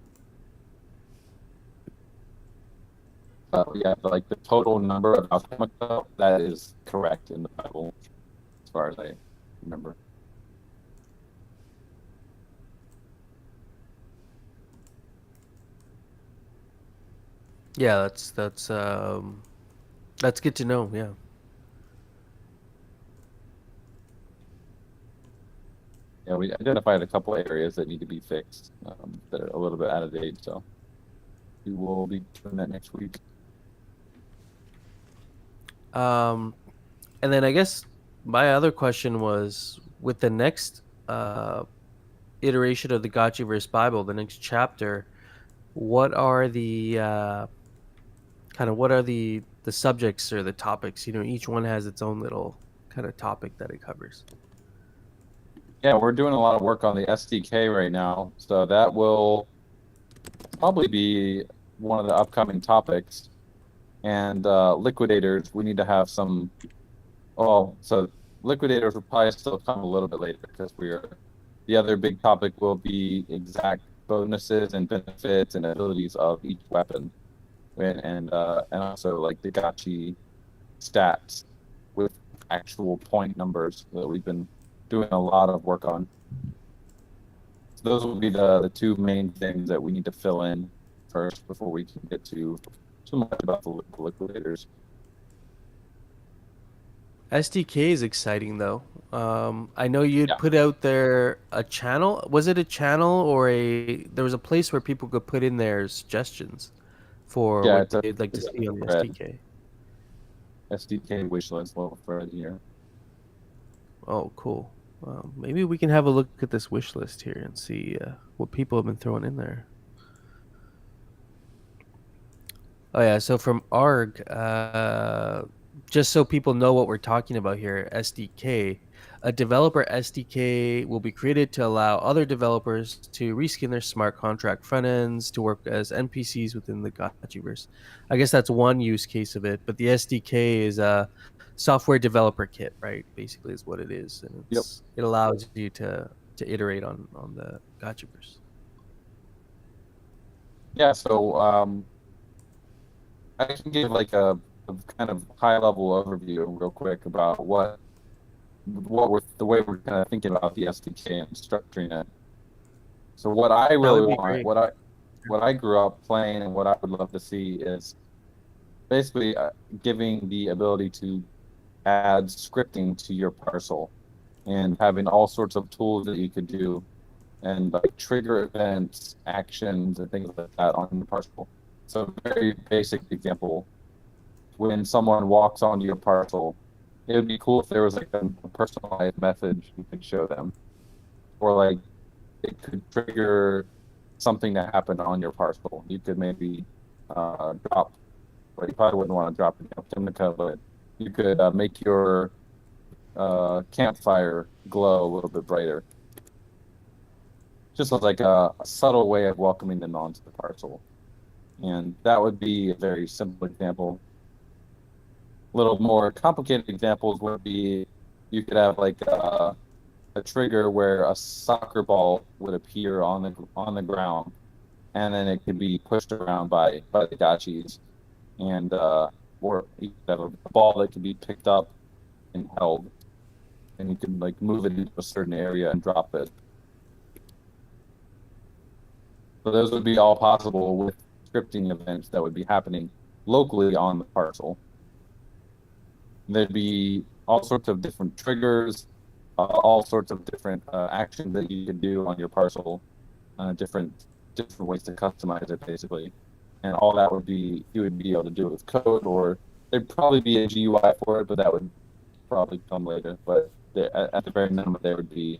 Yeah, like the total number of alchemica, that is correct in the Bible, as far as I remember. Yeah, that's good to know. Yeah. Yeah, we identified a couple areas that need to be fixed, that are a little bit out of date. So we will be doing that next week. And then I guess my other question was with the next iteration of the Gotchiverse Bible, the next chapter, what are the what are the subjects or the topics? Each one has its own little kind of topic that it covers. Yeah, we're doing a lot of work on the SDK right now, so that will probably be one of the upcoming topics. And liquidators, we need to have some. Oh, so liquidators will probably still come a little bit later because the other big topic will be exact bonuses and benefits and abilities of each weapon, and also like the Gotchi stats with actual point numbers that we've been doing a lot of work on. So those will be the two main things that we need to fill in first before we can get to too much about the liquidators. SDK is exciting though. I know you'd Yeah. put out there a channel. Was it a channel or there was a place where people could put in their suggestions for Yeah, what it's a they'd like to it's a see on the thread. SDK. SDK wishlist level thread here. Oh, cool. Well, maybe we can have a look at this wish list here and see what people have been throwing in there. Oh yeah, so from ARG, just so people know what we're talking about here, SDK, a developer SDK will be created to allow other developers to reskin their smart contract front ends to work as NPCs within the Gotchiverse. I guess that's one use case of it, but the SDK is a software developer kit, right? Basically, is what it is, and Yep. it allows you to iterate on the Gotchiverse. Yeah, so I can give like a kind of high level overview real quick about what we're the way we're kind of thinking about the SDK and structuring it. So what I That really would be want, great. what I grew up playing and what I would love to see is basically giving the ability to add scripting to your parcel and having all sorts of tools that you could do and like trigger events, actions, and things like that on the parcel. So very basic example, when someone walks onto your parcel, it would be cool if there was like a personalized message you could show them, or like it could trigger something to happen on your parcel. You could maybe drop, well, you probably wouldn't want to drop Chemica, but you could make your campfire glow a little bit brighter. Just as like a subtle way of welcoming them onto the parcel. And that would be a very simple example. Little more complicated examples would be you could have like a trigger where a soccer ball would appear on the ground, and then it could be pushed around by the gotchis, and or you could have a ball that could be picked up and held, and you can like move it into a certain area and drop it. So those would be all possible with scripting events that would be happening locally on the parcel. There'd be all sorts of different triggers, all sorts of different actions that you could do on your parcel, different ways to customize it basically, and all that would be you would be able to do it with code, or there'd probably be a GUI for it, but that would probably come later. But at the very minimum, there would be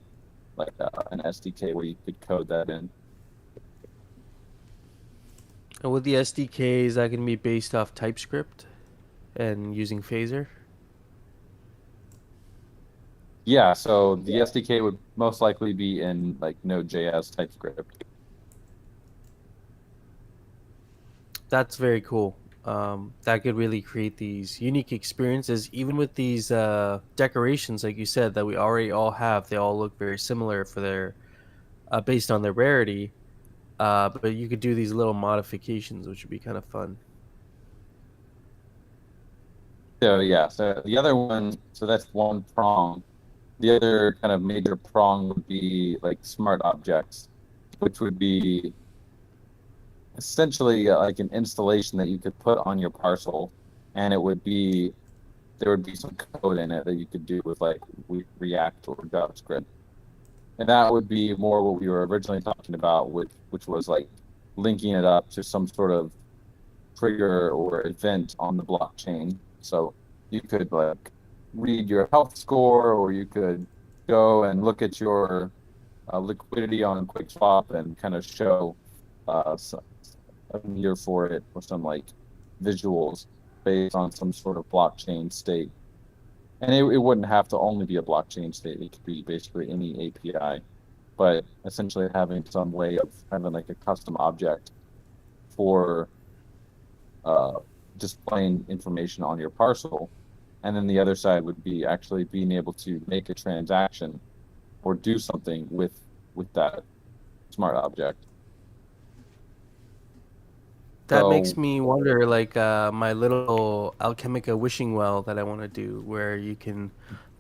like an SDK where you could code that in. And with the SDK, is that going to be based off TypeScript and using Phaser? Yeah, so the SDK would most likely be in like Node.js TypeScript. That's very cool. That could really create these unique experiences, even with these decorations, like you said, that we already all have. They all look very similar for their based on their rarity. But you could do these little modifications, which would be kind of fun. So yeah, so the other one, so that's one prong. The other kind of major prong would be like smart objects, which would be essentially like an installation that you could put on your parcel, and it would be there would be some code in it that you could do with like React or JavaScript, and that would be more what we were originally talking about, which was like linking it up to some sort of trigger or event on the blockchain. So you could like read your health score, or you could go and look at your liquidity on QuickSwap and kind of show a meter for it or some like visuals based on some sort of blockchain state. And it wouldn't have to only be a blockchain state. It could be basically any API, but essentially having some way of having like a custom object for displaying information on your parcel. And then the other side would be actually being able to make a transaction or do something with that smart object. That makes So me wonder, like my little Alchemica wishing well that I want to do, where you can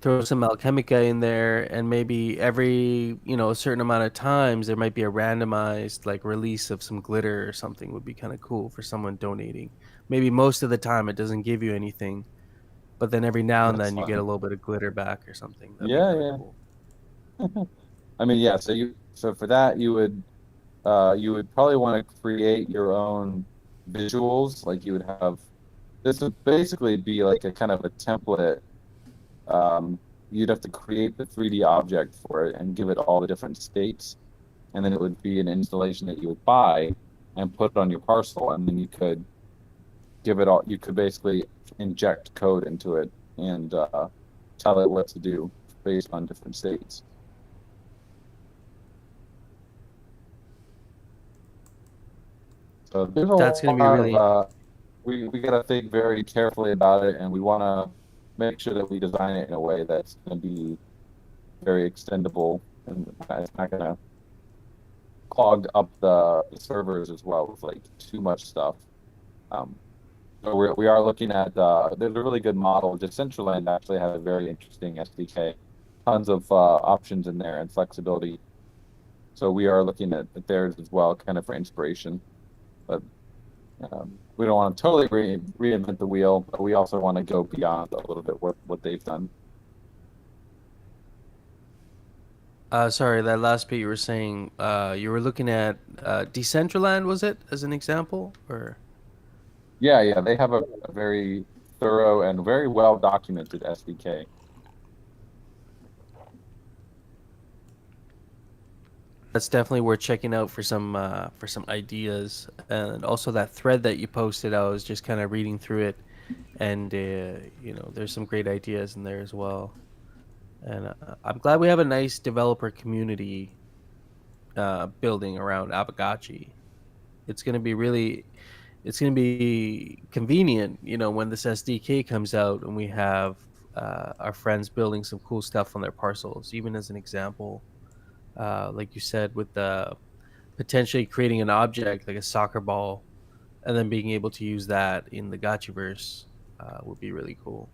throw some Alchemica in there, and maybe every a certain amount of times there might be a randomized like release of some glitter or something. Would be kind of cool for someone donating. Maybe most of the time it doesn't give you anything, but then every now and that's then you get a fine. little bit of glitter back or something. That'd be Yeah, kind of yeah. cool. I mean, yeah. So for that you would probably want to create your own visuals. Like you would have this would basically be like a kind of a template. You'd have to create the 3D object for it and give it all the different states, and then it would be an installation that you would buy and put on your parcel, and then you could give it all. You could basically inject code into it and tell it what to do based on different states. So there's a That's gonna be lot really of we got to think very carefully about it, and we want to make sure that we design it in a way that's going to be very extendable and it's not going to clog up the servers as well with like too much stuff. So we are looking at there's a really good model. Decentraland actually has a very interesting SDK, tons of options in there and flexibility. So we are looking at theirs as well, kind of for inspiration. But we don't want to totally reinvent the wheel, but we also want to go beyond a little bit what they've done. sorry, that last bit you were saying, you were looking at Decentraland, was it, as an example? Or Yeah, they have a very thorough and very well documented SDK. that's definitely worth checking out for some ideas. And also that thread that you posted, I was just kind of reading through it, and you know, there's some great ideas in there as well. And I'm glad we have a nice developer community building around Aavegotchi. It's going to be convenient, you know, when this SDK comes out and we have our friends building some cool stuff on their parcels. Even as an example, like you said, with potentially creating an object like a soccer ball, and then being able to use that in the Gotchiverse would be really cool.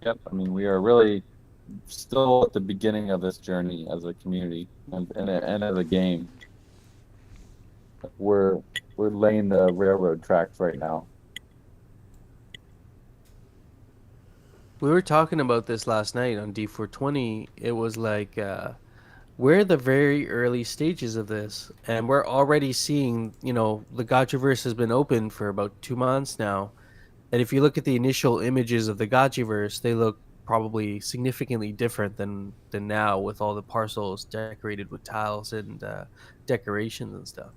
Yep, I mean we are really still at the beginning of this journey as a community and as a game. We're laying the railroad tracks right now. We were talking about this last night on D420. It was like we're at the very early stages of this, and we're already seeing, you know, the Gotchiverse has been open for about 2 months now. And if you look at the initial images of the Gotchiverse, they look probably significantly different than now, with all the parcels decorated with tiles and decorations and stuff.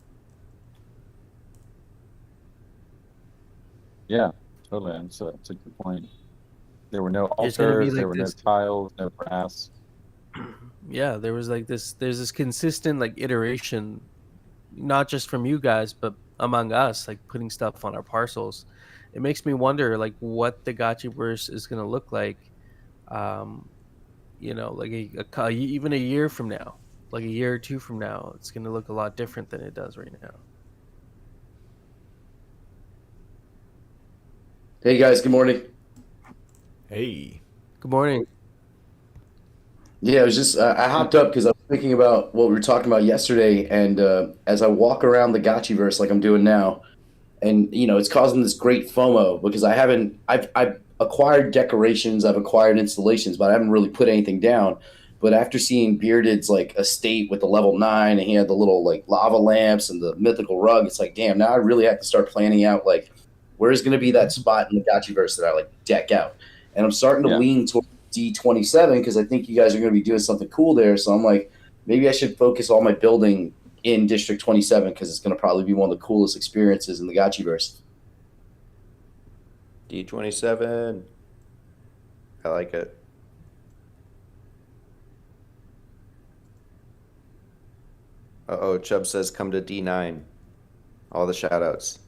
Yeah, totally. That's a good point. There were no There's going to be altars, there like were no this, tiles, no grass. yeah, there was like this, there's this consistent like iteration, not just from you guys, but among us, like putting stuff on our parcels. It makes me wonder, like, what the Gotchiverse is going to look like, um, you know, like even a year from now, like a year or two from now, it's going to look a lot different than it does right now. Hey guys, good morning. Hey. Good morning. Yeah, I was just I hopped up because I was thinking about what we were talking about yesterday, and as I walk around the Gotchiverse like I'm doing now, and you know, it's causing this great FOMO because I've acquired decorations, I've acquired installations, but I haven't really put anything down. But after seeing Bearded's like estate with the level 9, and he had the little like lava lamps and the mythical rug, it's like, damn, now I really have to start planning out like where's going to be that spot in the Gotchiverse that I like deck out, and I'm starting to Yeah. lean towards D27 because I think you guys are going to be doing something cool there. So I'm like, maybe I should focus all my building in District 27 because it's going to probably be one of the coolest experiences in the Gotchiverse. D27. I like it. Uh-oh, Chubb says come to D9. All the shout-outs.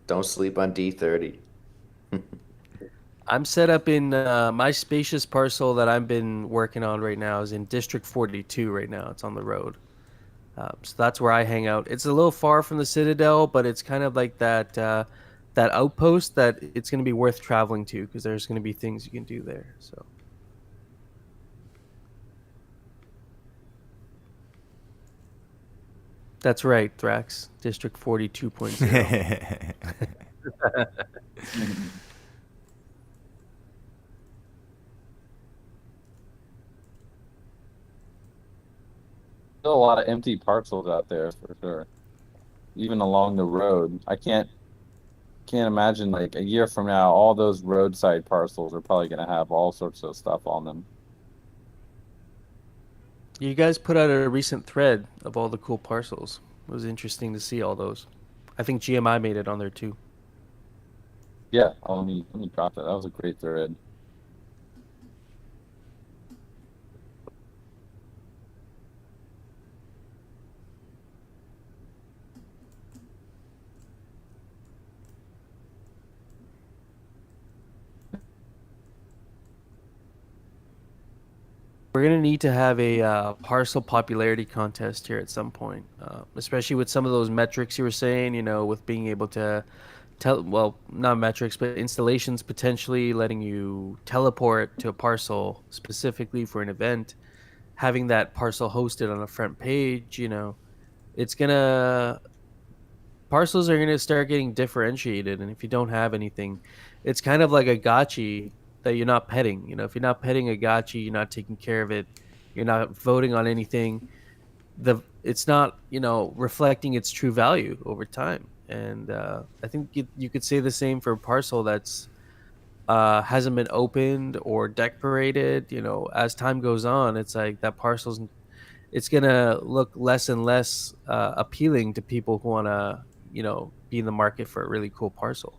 Don't sleep on D30. I'm set up in my spacious parcel that I've been working on right now is in District 42 right now. It's on the road. So that's where I hang out. It's a little far from the Citadel, but it's kind of like that that outpost that it's going to be worth traveling to because there's going to be things you can do there. So that's right, Thrax. District 42.0. Still a lot of empty parcels out there for sure. Even along the road. I can't imagine like a year from now, all those roadside parcels are probably gonna have all sorts of stuff on them. You guys put out a recent thread of all the cool parcels. It was interesting to see all those. I think GMI made it on there too. Yeah, let me drop that. That was a great thread. We're gonna need to have a parcel popularity contest here at some point, especially with some of those metrics you were saying. You know, with being able to tell, well, not metrics, but installations potentially letting you teleport to a parcel specifically for an event, having that parcel hosted on a front page. You know, it's gonna parcels are going to start getting differentiated, and if you don't have anything, it's kind of like a gotchi that you're not petting. You know, if you're not petting a gotchi, you're not taking care of it, you're not voting on anything, it's not, you know, reflecting its true value over time. And I think you could say the same for a parcel that's hasn't been opened or decorated. You know, as time goes on, it's like that parcel's, it's gonna look less and less appealing to people who want to, you know, be in the market for a really cool parcel.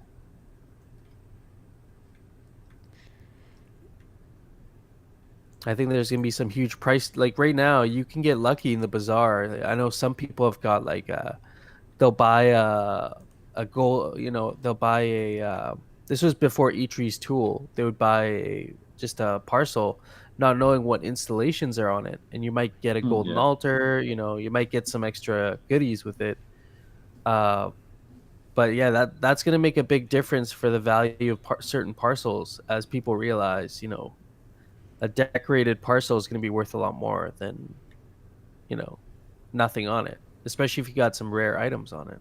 I think there's gonna be some huge price. Like right now, you can get lucky in the bazaar. I know some people have got like they'll buy a gold. You know, they'll buy a. This was before E3's tool. They would buy just a parcel, not knowing what installations are on it, and you might get a golden Yeah. altar. You know, you might get some extra goodies with it. Uh, but yeah, that's going to make a big difference for the value of certain parcels as people realize, you know, a decorated parcel is going to be worth a lot more than, you know, nothing on it, especially if you got some rare items on it.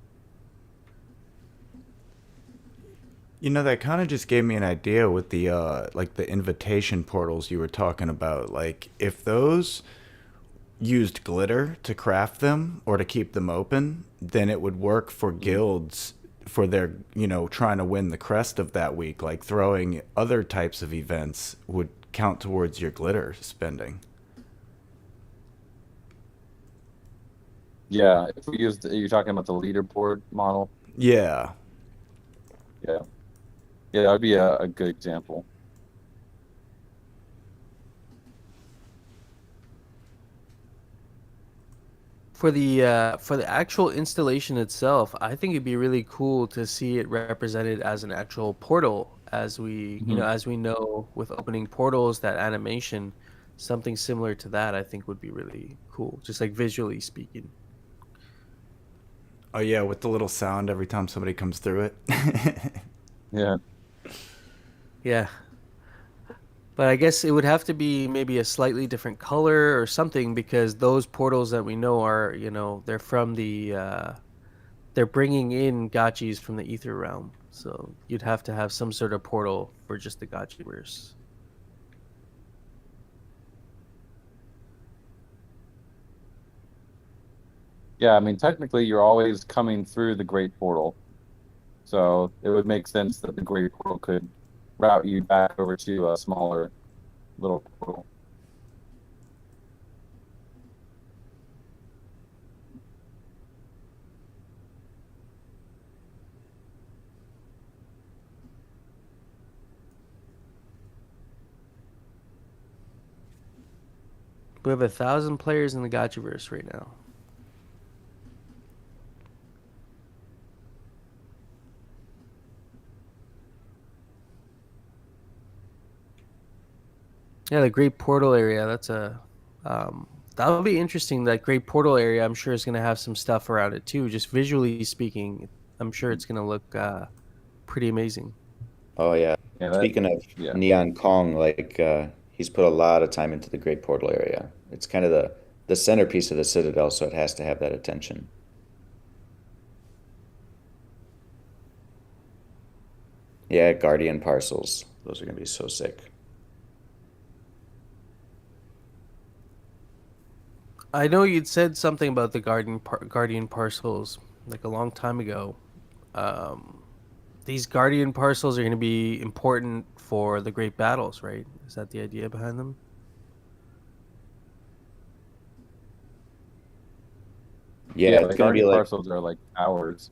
You know, that kind of just gave me an idea with the like the invitation portals you were talking about. Like if those used glitter to craft them or to keep them open, then it would work for guilds for their, you know, trying to win the crest of that week. Like throwing other types of events would count towards your glitter spending. Yeah, if we used, you're talking about the leaderboard model. Yeah. Yeah, yeah, that would be a good example. For the actual installation itself, I think it'd be really cool to see it represented as an actual portal, as we, you know, as we know with opening portals, that animation, something similar to that, I think would be really cool, just like visually speaking. Oh yeah, with the little sound every time somebody comes through it. Yeah. Yeah. But I guess it would have to be maybe a slightly different color or something, because those portals that we know are, you know, they're from the they're bringing in gotchis from the ether realm. So you'd have to have some sort of portal for just the Gotchiverse. Yeah, I mean, technically, you're always coming through the Great Portal. So it would make sense that the Great Portal could route you back over to a smaller little portal. We have 1,000 players in the Gotchiverse right now. Yeah, the Great Portal area. That's a that would be interesting. That Great Portal area, I'm sure, is going to have some stuff around it too. Just visually speaking, I'm sure it's going to look pretty amazing. Oh yeah. Yeah, Speaking of yeah. Neon Kong, like he's put a lot of time into the Great Portal area. It's kind of the centerpiece of the Citadel, so it has to have that attention. Yeah, Guardian parcels. Those are gonna be so sick. I know you'd said something about the guardian parcels like a long time ago. Um, these guardian parcels are going to be important for the great battles, right? Is that the idea behind them? Yeah, The it's gonna be guardian like parcels are like towers.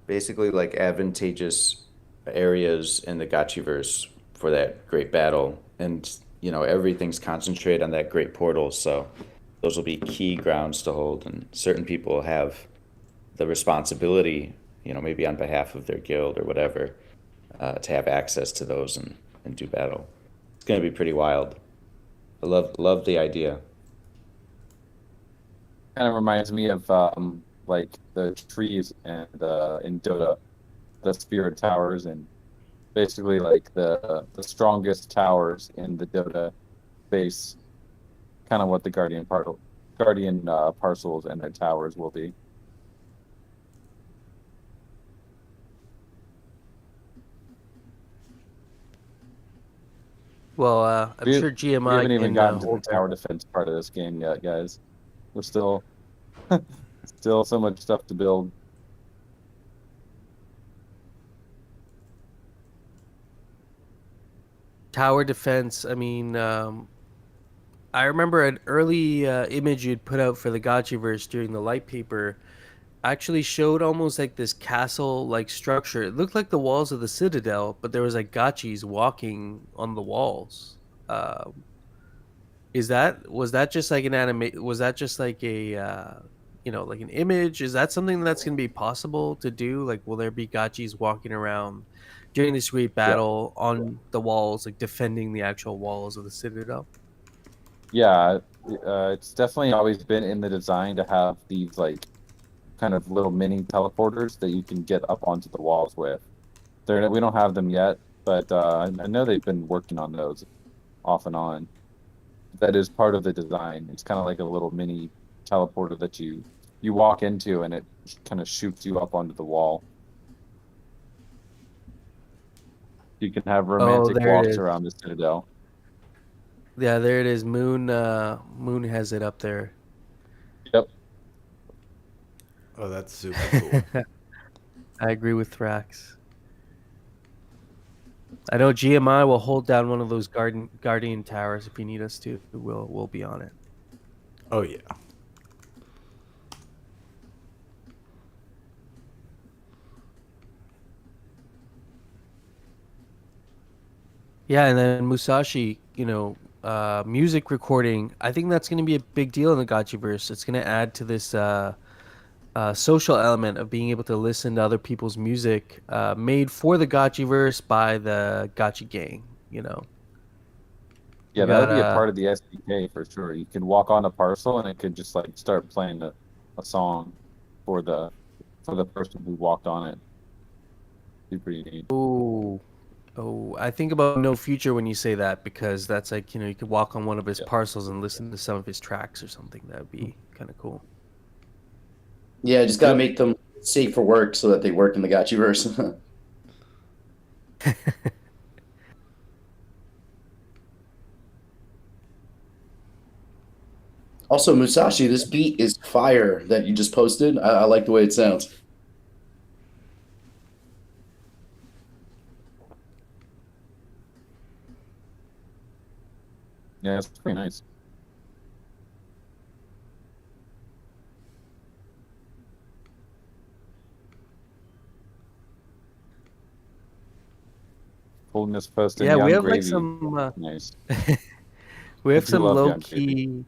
basically like advantageous areas in the Gotchiverse for that great battle, and everything's concentrated on that great portal. So those will be key grounds to hold, and certain people have the responsibility, maybe on behalf of their guild or whatever, to have access to those and do battle. It's gonna be pretty wild. I love the idea. Kind of reminds me of like the trees and in Dota, the spirit towers, and basically like the strongest towers in the Dota base. Kind of what the guardian parcels and their towers will be. Well, I'm sure We GMI haven't even can gotten to the hold tower that. defense part of this game yet, guys. We're still still so much stuff to build. Tower defense. I mean, I remember an early image you'd put out for the Gotchiverse during the light paper actually showed almost like this castle-like structure. It looked like the walls of the citadel, but there was like gotchis walking on the walls. Um, was that just like an anime? Was that just like a like an image? Is that something that's going to be possible to do? Like, will there be gotchis walking around during this great Yeah, battle on the walls, like defending the actual walls of the citadel? yeah. It's definitely always been in the design to have these like kind of little mini teleporters that you can get up onto the walls with. We don't have them yet, but I know they've been working on those off and on. That is part of the design. It's kind of like a little mini teleporter that you walk into and it kind of shoots you up onto the wall. You can have Oh, romantic there it walks is. around the citadel. Yeah, there it is. Moon has it up there. Yep. Oh, that's super cool. I agree with Thrax. I know GMI will hold down one of those guardian towers if you need us to. We'll be on it. Oh yeah. Yeah, and then Musashi, music recording. I think that's going to be a big deal in the Gotchiverse. It's going to add to this social element of being able to listen to other people's music made for the Gotchiverse by the Gotchi gang. Yeah, We that would got be a part of the SDK for sure. You could walk on a parcel and it could just like start playing a song for the person who walked on it. Be pretty neat. Oh, I think about No Future when you say that because that's like, you could walk on one of his Yeah. parcels and listen to some of his tracks or something. That would be kind of cool. Yeah, just gotta Yep. make them safe for work so that they work in the Gotchiverse. Also, Musashi, this beat is fire that you just posted. I like the way it sounds. Yeah, it's pretty nice. Holding post in Yeah, we Young have like Gravy. some Nice. we I have do some love low Young Gravy. key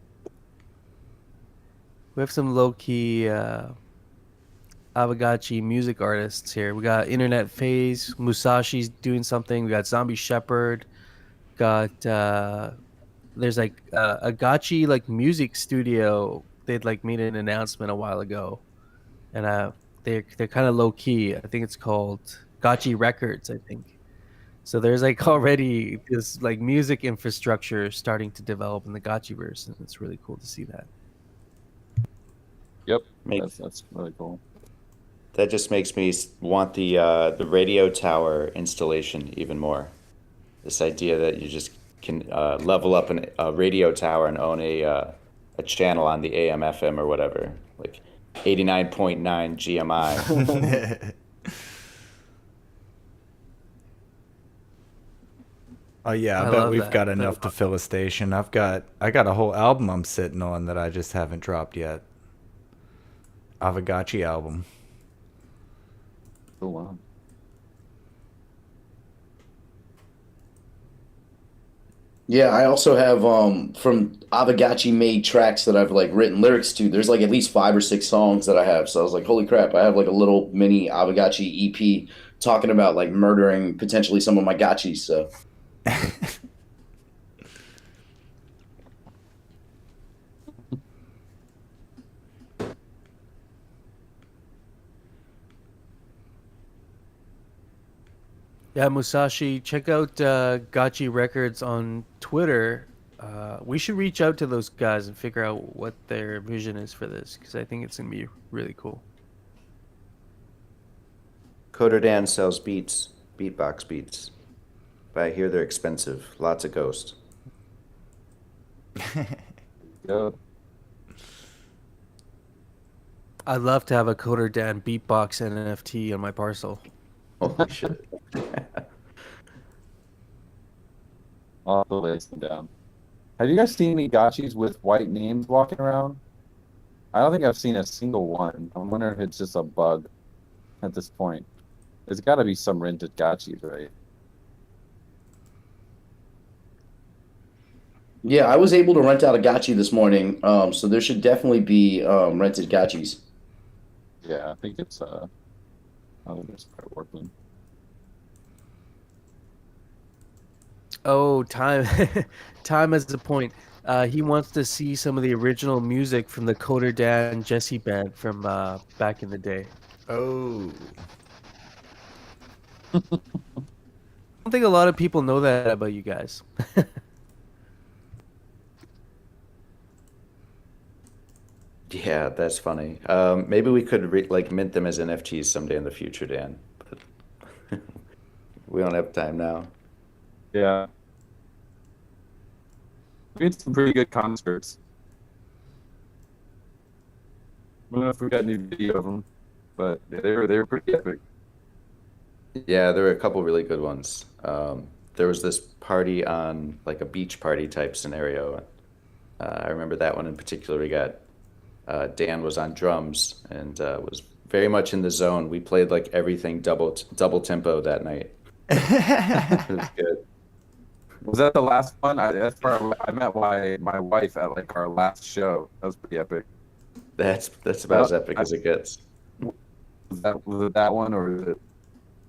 we have some low key Aavegotchi music artists here. We got Internet Phase, Musashi's doing something. We got ZombieShepherd. Got there's like a Gotchi like music studio. They'd like made an announcement a while ago, and they're kind of low key. I think it's called Gotchi Records. I think so. There's like already this like music infrastructure starting to develop in the Gotchiverse, and it's really cool to see that. Yep, Make that's really cool. that just makes me want the radio tower installation even more. This idea that you just can level up a radio tower and own a channel on the AM FM or whatever, like 89.9 GMI. Oh yeah, I I bet love we've that. got enough to fill a station. I got a whole album I'm sitting on that I just haven't dropped yet. Aavegotchi album. Oh, wow. Yeah, I also have from Aavegotchi made tracks that I've like written lyrics to. There's like at least 5 or 6 songs that I have. So I was like, holy crap, I have like a little mini Aavegotchi EP talking about like murdering potentially some of my gotchis. So Yeah, Musashi, check out Gotchi Records on Twitter. We should reach out to those guys and figure out what their vision is for this, because I think it's gonna be really cool. Coder Dan sells beatbox beats, but I hear they're expensive. Lots of ghost. Yeah. I'd love to have a Coder Dan beatbox and NFT on my parcel. Holy shit. I'll have to lay some down. Have you guys seen any gotchis with white names walking around? I don't think I've seen a single one. I'm wondering if it's just a bug at this point. There's got to be some rented gotchis, right? yeah, I was able to rent out a gotchi this morning. So there should definitely be rented gotchis. Yeah, I think it's I'll just start working. Oh, time, time has a point. He wants to see some of the original music from the Coder Dan Jesse band from back in the day. Oh. I don't think a lot of people know that about you guys. Yeah, that's funny. Maybe we could like mint them as NFTs someday in the future, Dan. But we don't have time now. Yeah. We had some pretty good concerts. I don't know if we got any video of them, but they were pretty epic. Yeah, there were a couple really good ones. There was this party on like a beach party type scenario. I remember that one in particular. We got Dan was on drums and was very much in the zone. We played like everything double tempo that night. It was good. Was that the last one? That's where I met my wife at like our last show. That was pretty epic. That's about as epic as it gets. Was it that one or was it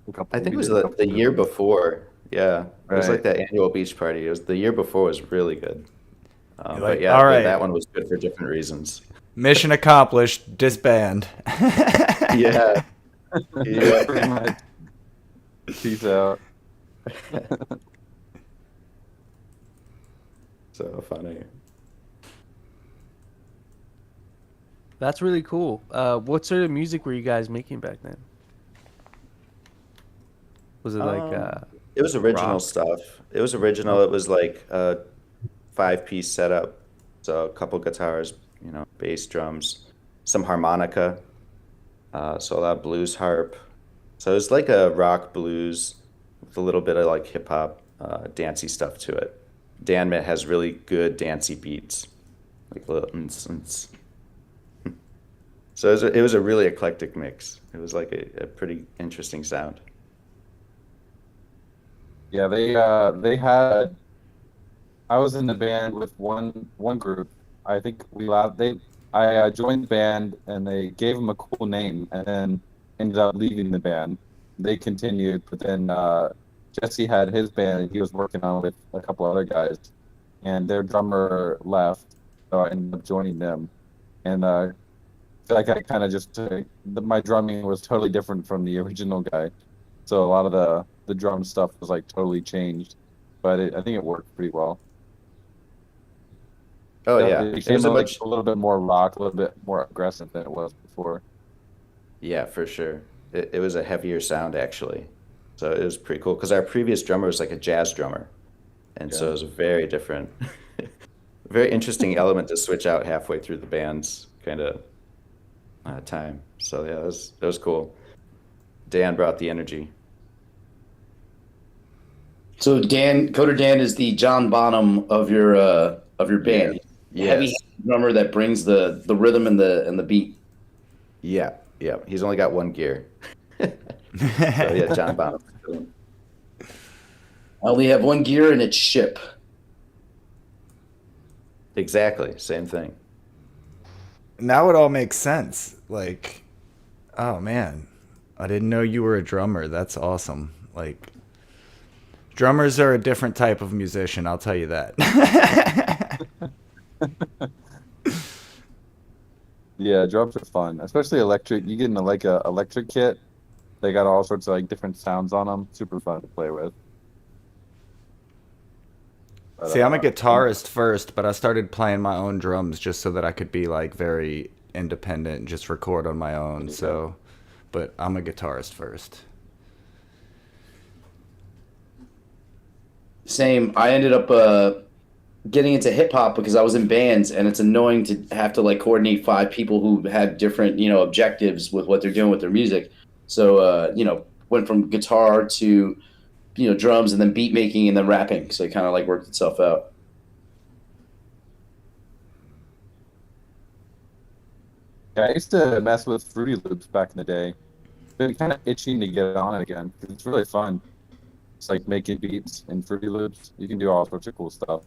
a couple? I think it we was did a couple the year different- before. Yeah, it was like Right. that annual beach party. It was the year before was really good. You're But like, yeah, all right. that one was good for different reasons. Mission accomplished. Disband. Yeah, Yeah, pretty yeah. much. Peace out. So funny. That's really cool. What sort of music were you guys making back then? Was it like It was original rock? stuff. It was original. It was like a 5-piece setup. So a couple guitars, bass, drums, some harmonica. So a lot of blues harp. So it was like a rock blues with a little bit of like hip hop, dancey stuff to it. Dan has really good dancey beats, like little. So it was a really eclectic mix. It was like a pretty interesting sound. Yeah, they had. I was in the band with one group. I think I joined the band and they gave them a cool name and then ended up leaving the band. They continued, but then Jesse had his band and he was working on with a couple other guys, and their drummer left, so I ended up joining them. And I feel like I kind of just my drumming was totally different from the original guy, so a lot of the drum stuff was like totally changed, but I think it worked pretty well. Oh yeah, It it became was a like much. a little bit more rock, a little bit more aggressive than it was before. Yeah, for sure. It was a heavier sound actually. So it was pretty cool because our previous drummer was like a jazz drummer. And Yeah. so it was a very different, very interesting element to switch out halfway through the band's kind of time. So yeah, it was cool. Dan brought the energy. So Coder Dan is the John Bonham of your band. Heavy Yes. drummer that brings the rhythm and the beat. Yeah. Yeah. He's only got one gear. So yeah, John Bonham. I only have one gear and it's ship. Exactly. Same thing. Now it all makes sense. Like, oh man, I didn't know you were a drummer. That's awesome. Like, drummers are a different type of musician, I'll tell you that. Yeah, drums are fun, especially electric. You get in like a electric kit. They got all sorts of like different sounds on them. Super fun to play with. But, See, I'm a guitarist first, but I started playing my own drums just so that I could be like very independent and just record on my own. So, but I'm a guitarist first. Same. I ended up getting into hip hop because I was in bands, and it's annoying to have to like coordinate 5 people who had different, objectives with what they're doing with their music. So, went from guitar to, drums, and then beat making, and then rapping. So it kind of like worked itself out. yeah, I used to mess with Fruity Loops back in the day. Been kind of itching to get on it again because it's really fun. It's like making beats in Fruity Loops. You can do all sorts of cool stuff.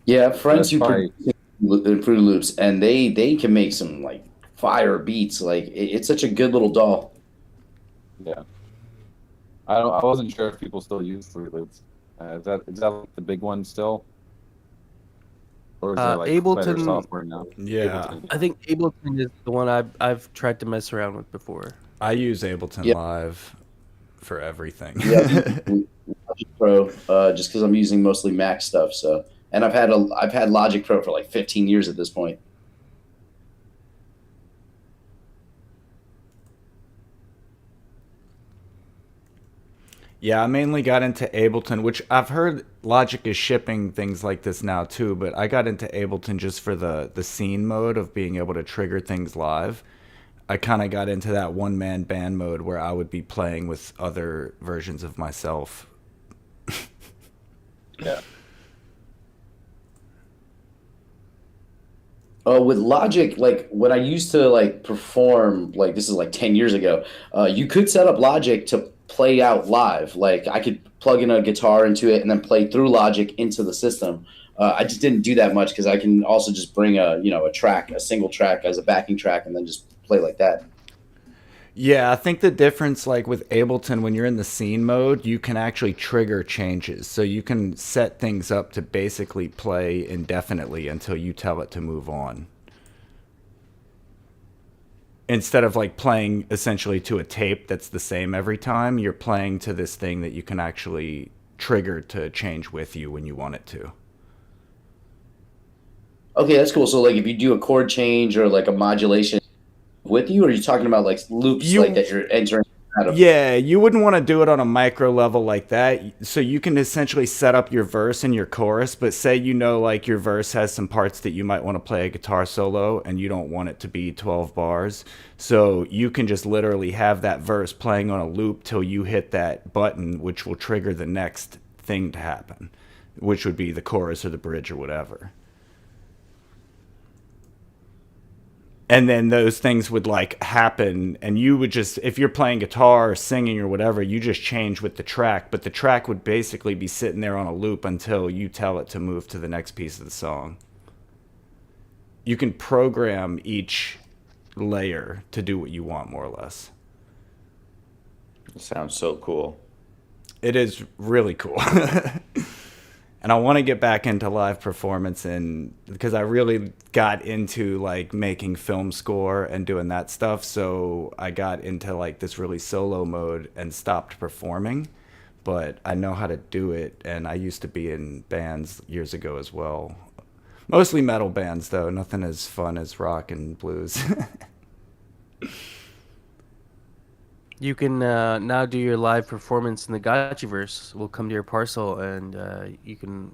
Yeah, I have friends who That's produce in Fruity Loops, and they can make some like fire beats. Like it's such a good little doll. Yeah. I wasn't sure if people still use Fruity Loops. Is that like the big one still? Or is there like better Ableton- software now? Yeah. Ableton. I think Ableton is the one I've tried to mess around with before. I use Ableton Yeah. Live for everything. Yeah, Logic Pro, just because I'm using mostly Mac stuff. So, and I've had Logic Pro for like 15 years at this point. Yeah, I mainly got into Ableton, which I've heard Logic is shipping things like this now too, but I got into Ableton just for the scene mode of being able to trigger things live. I kind of got into that one-man band mode where I would be playing with other versions of myself. Yeah. With Logic, like when I used to like perform, like this is like 10 years ago, you could set up Logic to play out live. Like I could plug in a guitar into it and then play through Logic into the system. I just didn't do that much because I can also just bring a single track as a backing track and then just play like that. Yeah, I think the difference, like with Ableton, when you're in the scene mode, you can actually trigger changes. So you can set things up to basically play indefinitely until you tell it to move on. Instead of like playing essentially to a tape that's the same every time, you're playing to this thing that you can actually trigger to change with you when you want it to. Okay, that's cool. So like if you do a chord change or like a modulation with you, or are you talking about like loops like that you're entering out of? Yeah, you wouldn't want to do it on a micro level like that. So you can essentially set up your verse and your chorus, but say like your verse has some parts that you might want to play a guitar solo and you don't want it to be 12 bars. So you can just literally have that verse playing on a loop till you hit that button, which will trigger the next thing to happen, which would be the chorus or the bridge or whatever. And then those things would like happen, and you would just, if you're playing guitar or singing or whatever, you just change with the track, but the track would basically be sitting there on a loop until you tell it to move to the next piece of the song. You can program each layer to do what you want, more or less. It sounds so cool. It is really cool. And I want to get back into live performance, and because I really got into like making film score and doing that stuff, so I got into like this really solo mode and stopped performing. But I know how to do it, and I used to be in bands years ago as well. Mostly metal bands though, nothing as fun as rock and blues. You can now do your live performance in the Gotchiverse. We'll come to your parcel and you can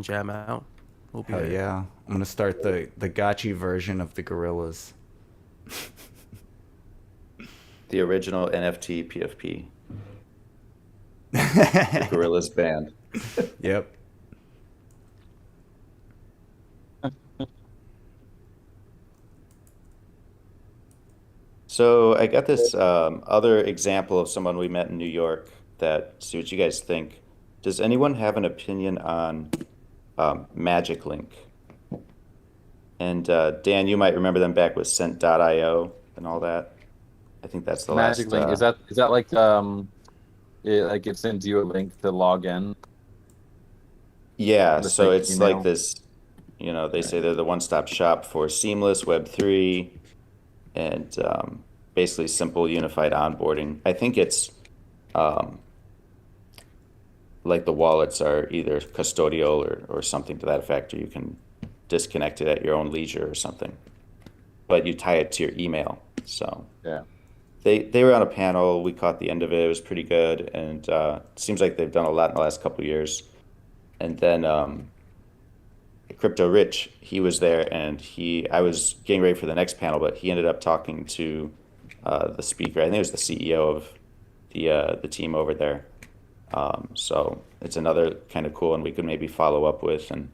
jam out. We'll be Hell there. yeah. I'm going to start the Gotchi version of the Gorillas. The original NFT PFP. The Gorillas band. Yep. So I got this other example of someone we met in New York that, see what you guys think. Does anyone have an opinion on Magic Link? And Dan, you might remember them back with Cent.io and all that. I think that's the Magic last. Link, is that like it sends you a link to log in? Yeah, With, so like, it's like email? this, they say they're the one-stop shop for seamless Web3 and basically simple unified onboarding. I think it's like the wallets are either custodial or something to that effect, or you can disconnect it at your own leisure or something. But you tie it to your email. So Yeah. they were on a panel. We caught the end of it. It was pretty good, and it seems like they've done a lot in the last couple of years. And then Crypto Rich, he was there, and I was getting ready for the next panel, but he ended up talking to the speaker. I think it was the CEO of the team over there. So it's another kind of cool, and we could maybe follow up with. And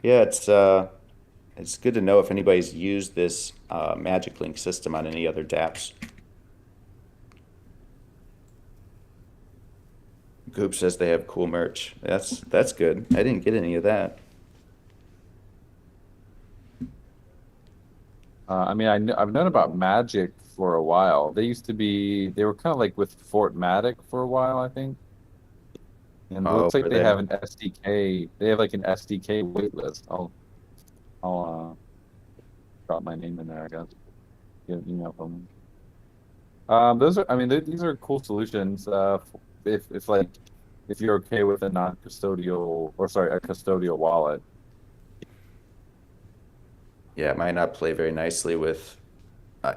yeah, it's good to know if anybody's used this Magic Link system on any other dApps. Goop says they have cool merch. That's good. I didn't get any of that. I mean, I've known about Magic for a while. They were kind of like with Fortmatic for a while, I think. And it looks like Over they there. have an SDK. They have like an SDK waitlist. I'll drop my name in there, I guess. Get an email from them. These are cool solutions. If you're okay with a non-custodial, or sorry, a custodial wallet. Yeah, it might not play very nicely with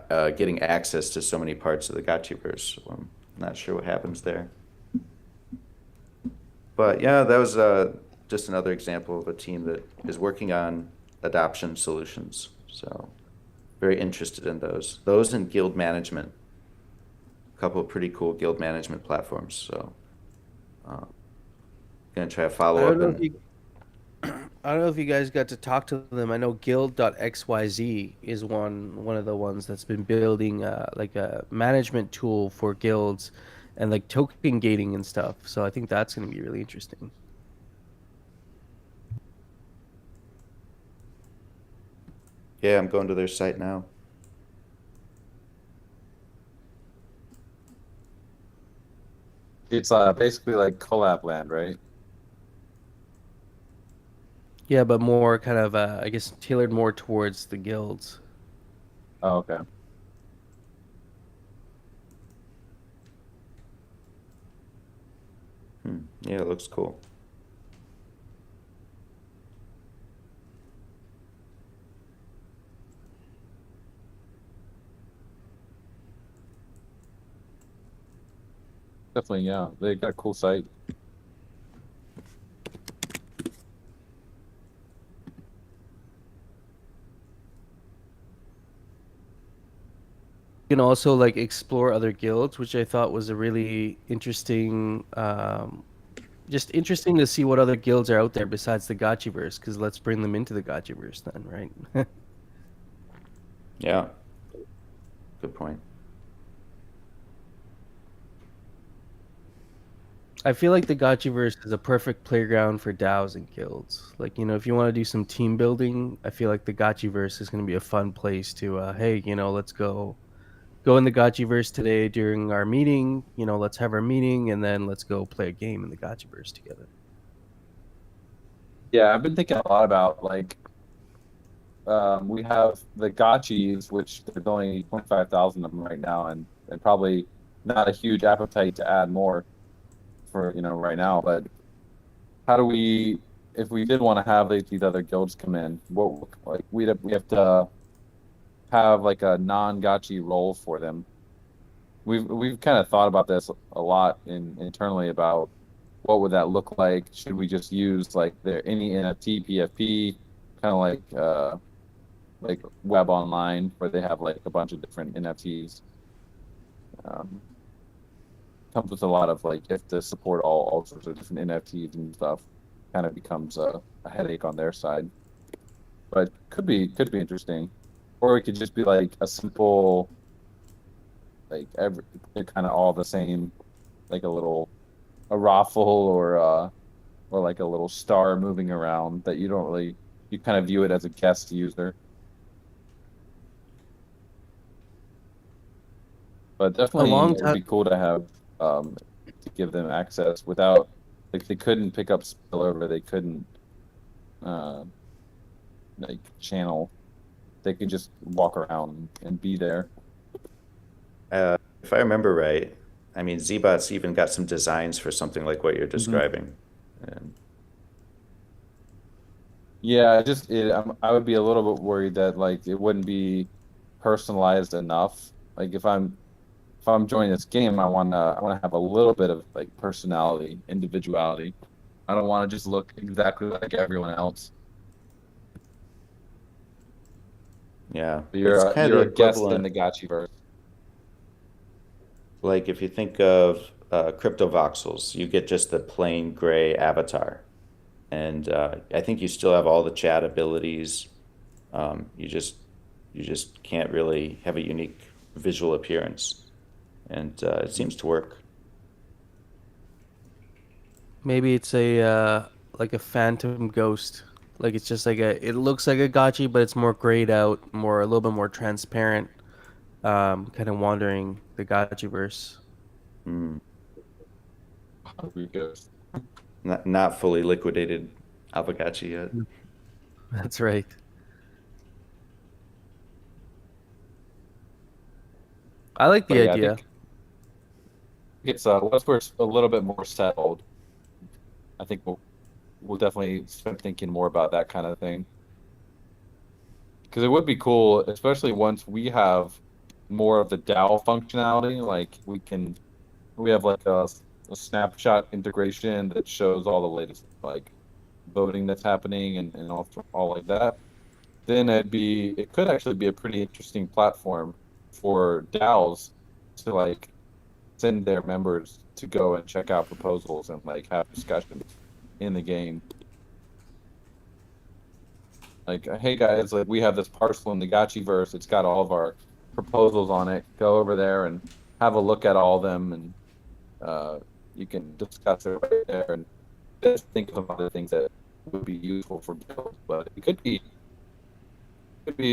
getting access to so many parts of the Gotchiverse. So I'm not sure what happens there. But yeah, that was just another example of a team that is working on adoption solutions. So very interested in those. Those and guild management. A couple of pretty cool guild management platforms. So gonna try to follow up and I don't know if you guys got to talk to them. I know Guild.xyz is one of the ones that's been building like a management tool for guilds and like token gating and stuff. So I think that's going to be really interesting. yeah, I'm going to their site now. It's basically like collab land, right? Yeah, but more kind of I guess tailored more towards the guilds. Oh, okay. Yeah, it looks cool. Definitely, yeah. They got a cool site. You can also like explore other guilds, which I thought was a really interesting just interesting to see what other guilds are out there besides the Gotchiverse, because let's bring them into the Gotchiverse then, right? Yeah, good point. I feel like the Gotchiverse is a perfect playground for DAOs and guilds. Like, if you want to do some team building, I feel like the Gotchiverse is going to be a fun place to, hey, let's go in the Gotchiverse today during our meeting. Let's have our meeting and then let's go play a game in the Gotchiverse together. Yeah, I've been thinking a lot about like we have the gotchis, which there's only 25,000 of them right now, and probably not a huge appetite to add more for right now. But how do we, if we did want to have these other guilds come in, what like we have to have like a non-gotchi role for them. we've kind of thought about this a lot internally about what would that look like? Should we just use like any NFT PFP, kind of like Web Online, where they have like a bunch of different NFTs. Um, Comes with a lot of like, you have to support all sorts of different NFTs and stuff. Kind of becomes a headache on their side, but could be interesting. Or it could just be like a simple, like they're kind of all the same, like a raffle or like a little star moving around that you don't really, you kind of view it as a guest user. But A definitely long it would be time. cool to have to give them access without, like, they couldn't pick up spillover, they couldn't uh like channel, they could just walk around and be there. If I remember right, I mean, Zbot's even got some designs for something like what you're describing. And Yeah, I would be a little bit worried that like it wouldn't be personalized enough. Like if I'm joining this game, I wanna have a little bit of like personality, individuality. I don't want to just look exactly like everyone else. yeah, But it's kind of the you're a guest in equivalent. the Gotchiverse. Like if you think of crypto voxels, you get just the plain gray avatar. And I think you still have all the chat abilities. You just can't really have a unique visual appearance, and it seems to work. Maybe it's like a phantom ghost. Like it's just like it looks like a gotchi, but it's more grayed out, more a little bit more transparent, kind of wandering the gotchiverse. Mm. Because Not fully liquidated Aavegotchi yet. That's right. I like but the yeah, I idea. think it's once we're a little bit more settled, I think we'll definitely start thinking more about that kind of thing. Because it would be cool, especially once we have more of the DAO functionality. Like we have like a snapshot integration that shows all the latest like voting that's happening and all like that. Then it could actually be a pretty interesting platform for DAOs to like send their members to go and check out proposals and like have discussions in the game. Like, hey guys, like we have this parcel in the Gotchiverse. It's got all of our proposals on it. Go over there and have a look at all of them, and uh, you can discuss it right there and just think of some other things that would be useful for builds. But it could be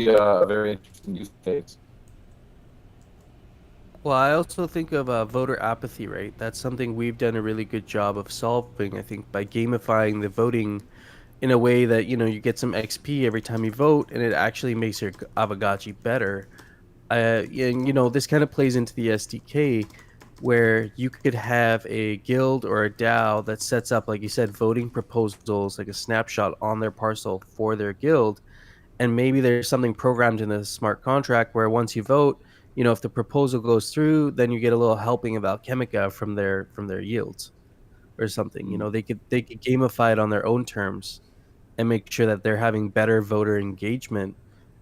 a very interesting use case. Well, I also think of voter apathy, right? That's something we've done a really good job of solving, I think, by gamifying the voting in a way that, you get some XP every time you vote, and it actually makes your Aavegotchi better. And, this kind of plays into the SDK where you could have a guild or a DAO that sets up, like you said, voting proposals, like a snapshot on their parcel for their guild, and maybe there's something programmed in the smart contract where once you vote, if the proposal goes through, then you get a little helping of alchemica from their yields or something. They could gamify it on their own terms and make sure that they're having better voter engagement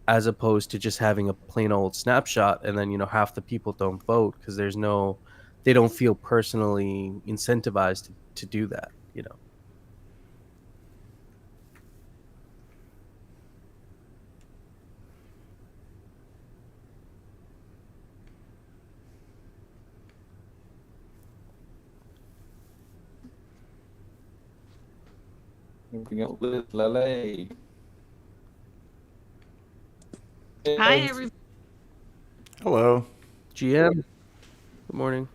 as opposed to just having a plain old snapshot, and then half the people don't vote because they don't feel personally incentivized to do that. Looking at Liz Lele. Hi, Hey, everybody. Hello. GM, good morning.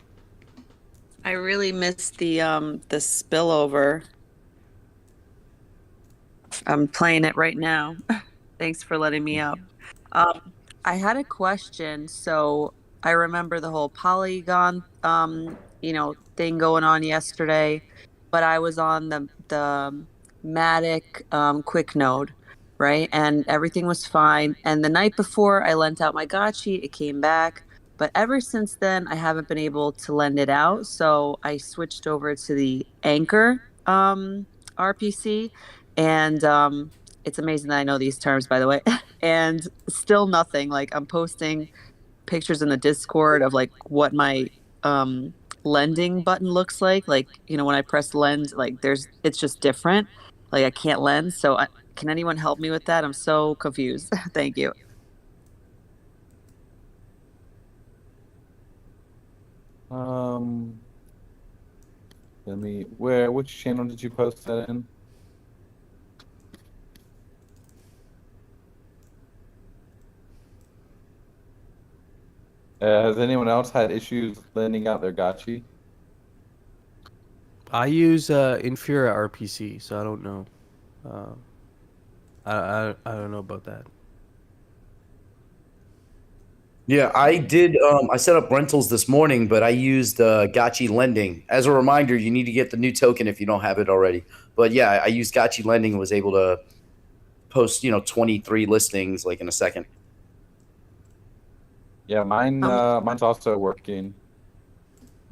I really missed the spillover. I'm playing it right now. Thanks for letting me up. I had a question. So I remember the whole Polygon thing going on yesterday, but I was on the Matic quick node, right? And everything was fine. And the night before I lent out my Gotchi, it came back. But ever since then, I haven't been able to lend it out. So I switched over to the Anchor RPC. And it's amazing that I know these terms, by the way. And still nothing. Like I'm posting pictures in the Discord of like what my um, lending button looks like. Like, when I press lend, like it's just different. Like I can't lend. So can anyone help me with that? I'm so confused. Thank you. Which channel did you post that in? Has anyone else had issues lending out their Gotchi? I use Infura RPC, so I don't know. I don't know about that. Yeah, I did. I set up rentals this morning, but I used Gotchi Lending. As a reminder, you need to get the new token if you don't have it already. But yeah, I used Gotchi Lending and was able to post, 23 listings like in a second. Yeah, mine's also working.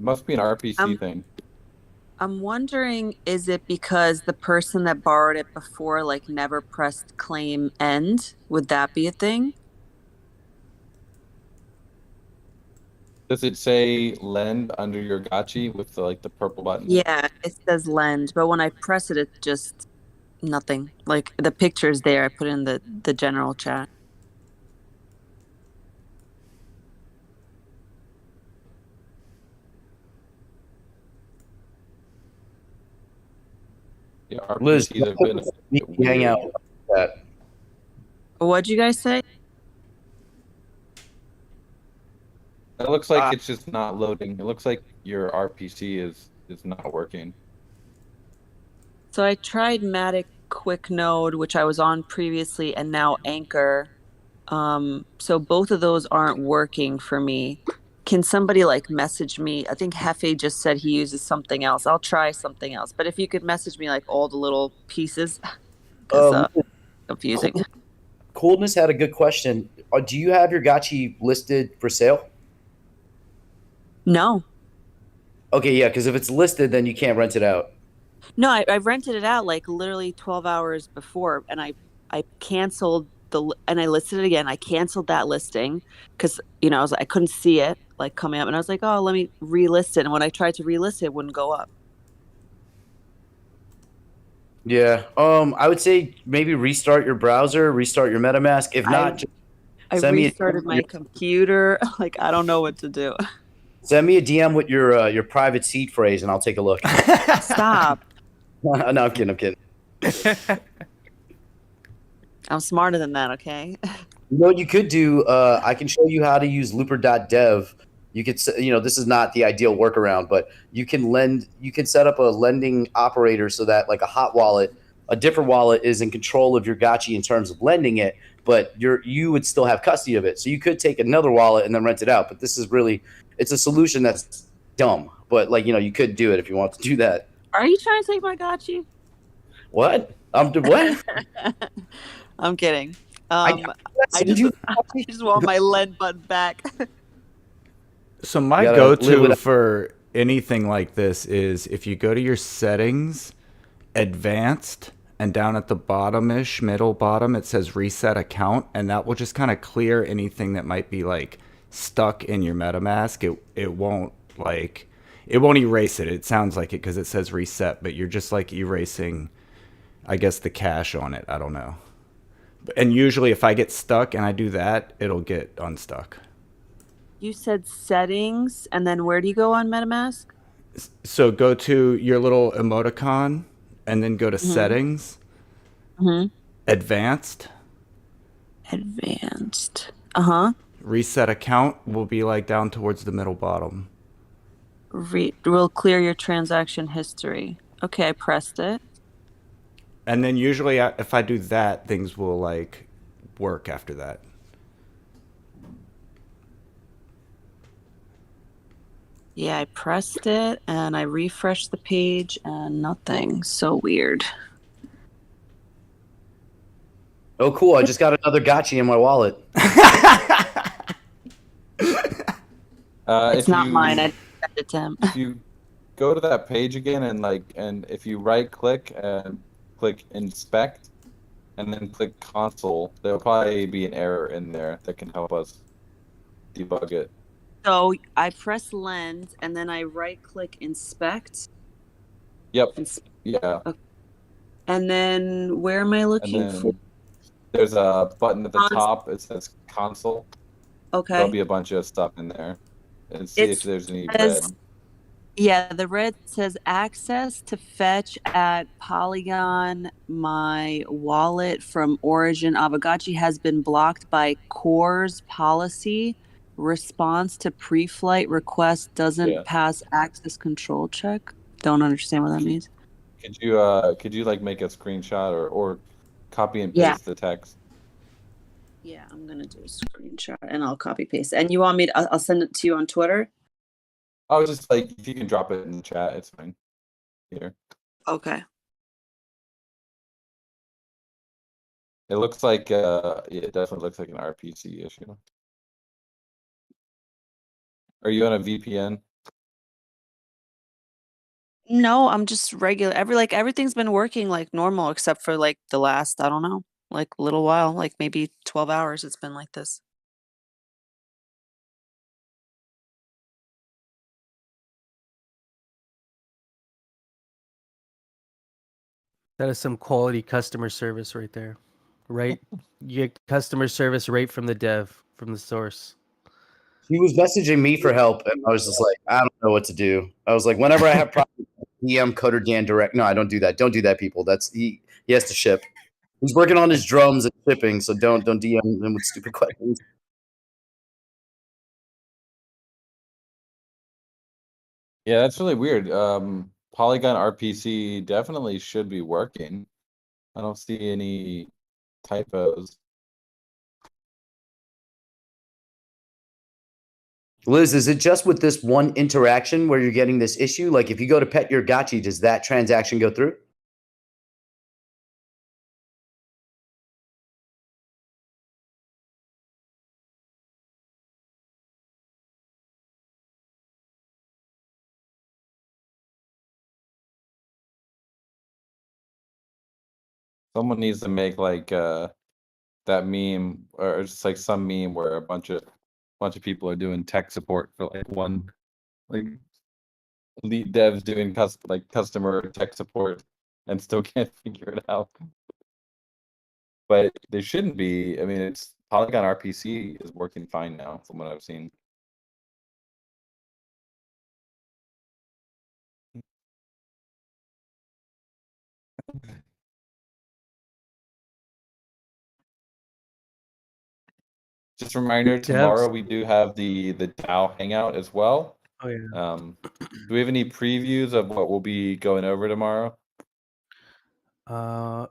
Must be an RPC thing. I'm wondering, is it because the person that borrowed it before, like, never pressed claim end? Would that be a thing? Does it say lend under your Gotchi with the purple button? Yeah, it says lend, but when I press it, it's just nothing. Like the picture's there. I put in the general chat. Yeah, Liz, RPCs have been a bit hang weird. out with that. What'd you guys say? It looks like it's just not loading. It looks like your RPC is not working. So I tried Matic Quick Node, which I was on previously, and now Anchor. So both of those aren't working for me. Can somebody like message me? I think Hefe just said he uses something else. I'll try something else. But if you could message me like all the little pieces, because confusing. Coolness had a good question. Do you have your Gotchi listed for sale? No. Okay, yeah, because if it's listed, then you can't rent it out. No, I rented it out like literally 12 hours before, and I canceled and I listed it again. I canceled that listing because I couldn't see it like coming up, and I was like, oh, let me relist it. And when I tried to relist it, it wouldn't go up. Yeah. I would say maybe restart your browser, restart your MetaMask. If not, just I send me restarted my computer. Like I don't know what to do. send me a DM with your private seed phrase, and I'll take a look. Stop. No, I'm kidding. I'm kidding. I'm smarter than that. Okay. You know what you could do? I can show you how to use looper.dev. You could, this is not the ideal workaround, but you can set up a lending operator so that like a hot wallet, a different wallet is in control of your Gotchi in terms of lending it, but you would still have custody of it. So you could take another wallet and then rent it out. But this is really, it's a solution that's dumb, but you could do it if you want to do that. Are you trying to take my Gotchi? What? What? I'm kidding. I just want my lend button back. So my gotta live go-to with- for anything like this is if you go to your settings, advanced, and down at the middle bottom, it says reset account, and that will just kind of clear anything that might be like stuck in your MetaMask. It won't erase it. It sounds like it because it says reset, but you're just like erasing, I guess, the cache on it. I don't know. And usually if I get stuck and I do that, it'll get unstuck. You said settings, and then where do you go on MetaMask? So go to your little emoticon and then go to settings, advanced. Reset account will be like down towards the middle bottom. Will clear your transaction history. Okay, I pressed it. And then usually if I do that, things will like work after that. Yeah, I pressed it and I refreshed the page and nothing. So weird. Oh, cool. I just got another Gotchi in my wallet. It's not mine. I sent it to him. If you go to that page again and if you right click and click inspect and then click console, there'll probably be an error in there that can help us debug it. So I press lens and then I right click inspect. Yep. Yeah. Okay. And then where am I And looking for? then there's a button at the Console. top. It says console. Okay. There'll be a bunch of stuff in there. And see if there's any red. Yeah, the red says access to fetch at Polygon. My wallet from Origin Aavegotchi has been blocked by Core's policy. Response to pre-flight request doesn't pass access control check. Don't understand what that means. Could you like make a screenshot or copy and paste the text? Yeah, I'm gonna do a screenshot and I'll copy paste. And you want me to? I'll send it to you on Twitter. I was just like, if you can drop it in the chat, it's fine. Here. Okay. It looks like it definitely looks like an RPC issue. Are you on a VPN? No, I'm just regular. Everything's been working like normal except for like the last, I don't know, like little while, like maybe 12 hours it's been like this. That is some quality customer service right there. Right? You get customer service right from the dev, from the source. He was messaging me for help, and I was just like, I don't know what to do. I was like, whenever I have problems, DM Coder Dan direct. No, I don't do that. Don't do that, people. That's he has to ship. He's working on his drums and shipping, so don't DM him with stupid questions. Yeah, that's really weird. Polygon RPC definitely should be working. I don't see any typos. Liz, is it just with this one interaction where you're getting this issue? Like if you go to pet your Gotchi, does that transaction go through? Someone needs to make like that meme or just like some meme where a bunch of people are doing tech support for like one like lead devs doing customer tech support and still can't figure it out. But there shouldn't be. I mean, it's Polygon RPC is working fine now from what I've seen. Just a reminder, tomorrow we do have the DAO hangout as well. Oh yeah. Do we have any previews of what we'll be going over tomorrow?